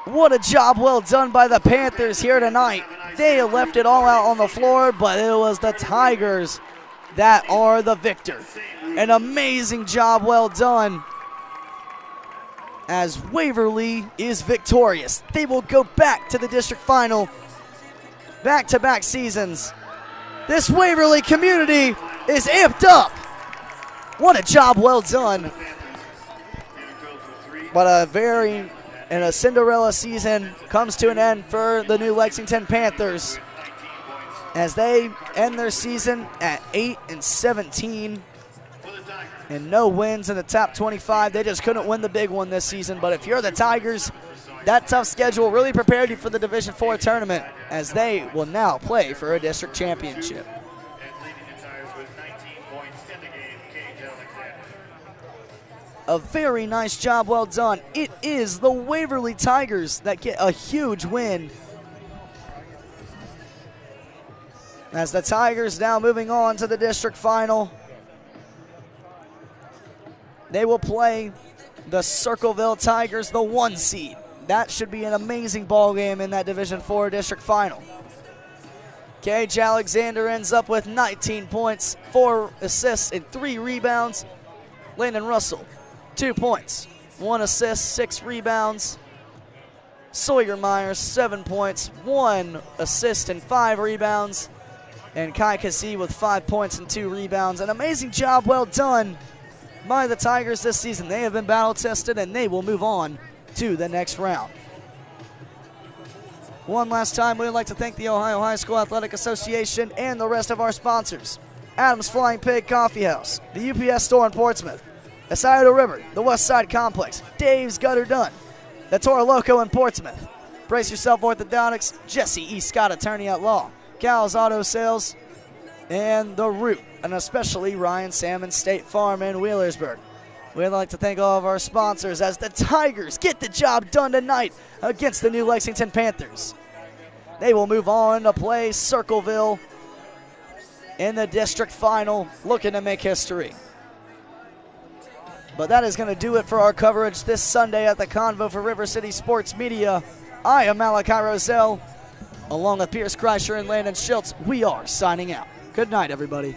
[SPEAKER 1] What a job well done by the Panthers here tonight. They left it all out on the floor, but it was the Tigers that are the victor. An amazing job well done, as Waverly is victorious. They will go back to the district final. Back-to-back seasons. This Waverly community is amped up. What a job well done. But a very And a Cinderella season comes to an end for the New Lexington Panthers as they end their season at 8-17 and no wins in the top 25. They just couldn't win the big one this season. But if you're the Tigers, that tough schedule really prepared you for the Division IV tournament as they will now play for a district championship. A very nice job, well done. It is the Waverly Tigers that get a huge win. As the Tigers now moving on to the district final. They will play the Circleville Tigers, the 1 seed. That should be an amazing ball game in that Division IV district final. Gage Alexander ends up with 19 points, 4 assists, and 3 rebounds. Landon Russell, 2 points, 1 assist, 6 rebounds. Sawyer Myers, 7 points, 1 assist, and 5 rebounds. And Kai Kasi with 5 points and 2 rebounds. An amazing job, well done by the Tigers this season. They have been battle tested and they will move on to the next round. One last time, we would like to thank the Ohio High School Athletic Association and the rest of our sponsors. Adams Flying Pig Coffee House, the UPS store in Portsmouth, the Scioto River, the West Side Complex, Dave's Gutter Done, the Toro Loco in Portsmouth, Brace Yourself Orthodontics, Jesse E. Scott Attorney at Law, Cal's Auto Sales, and The Root, and especially Ryan Salmon State Farm in Wheelersburg. We'd like to thank all of our sponsors as the Tigers get the job done tonight against the New Lexington Panthers. They will move on to play Circleville in the district final, looking to make history. But that is going to do it for our coverage this Sunday at the Convo for River City Sports Media. I am Malachi Roselle. Along with Pierce Kreischer and Landon Schultz, we are signing out. Good night, everybody.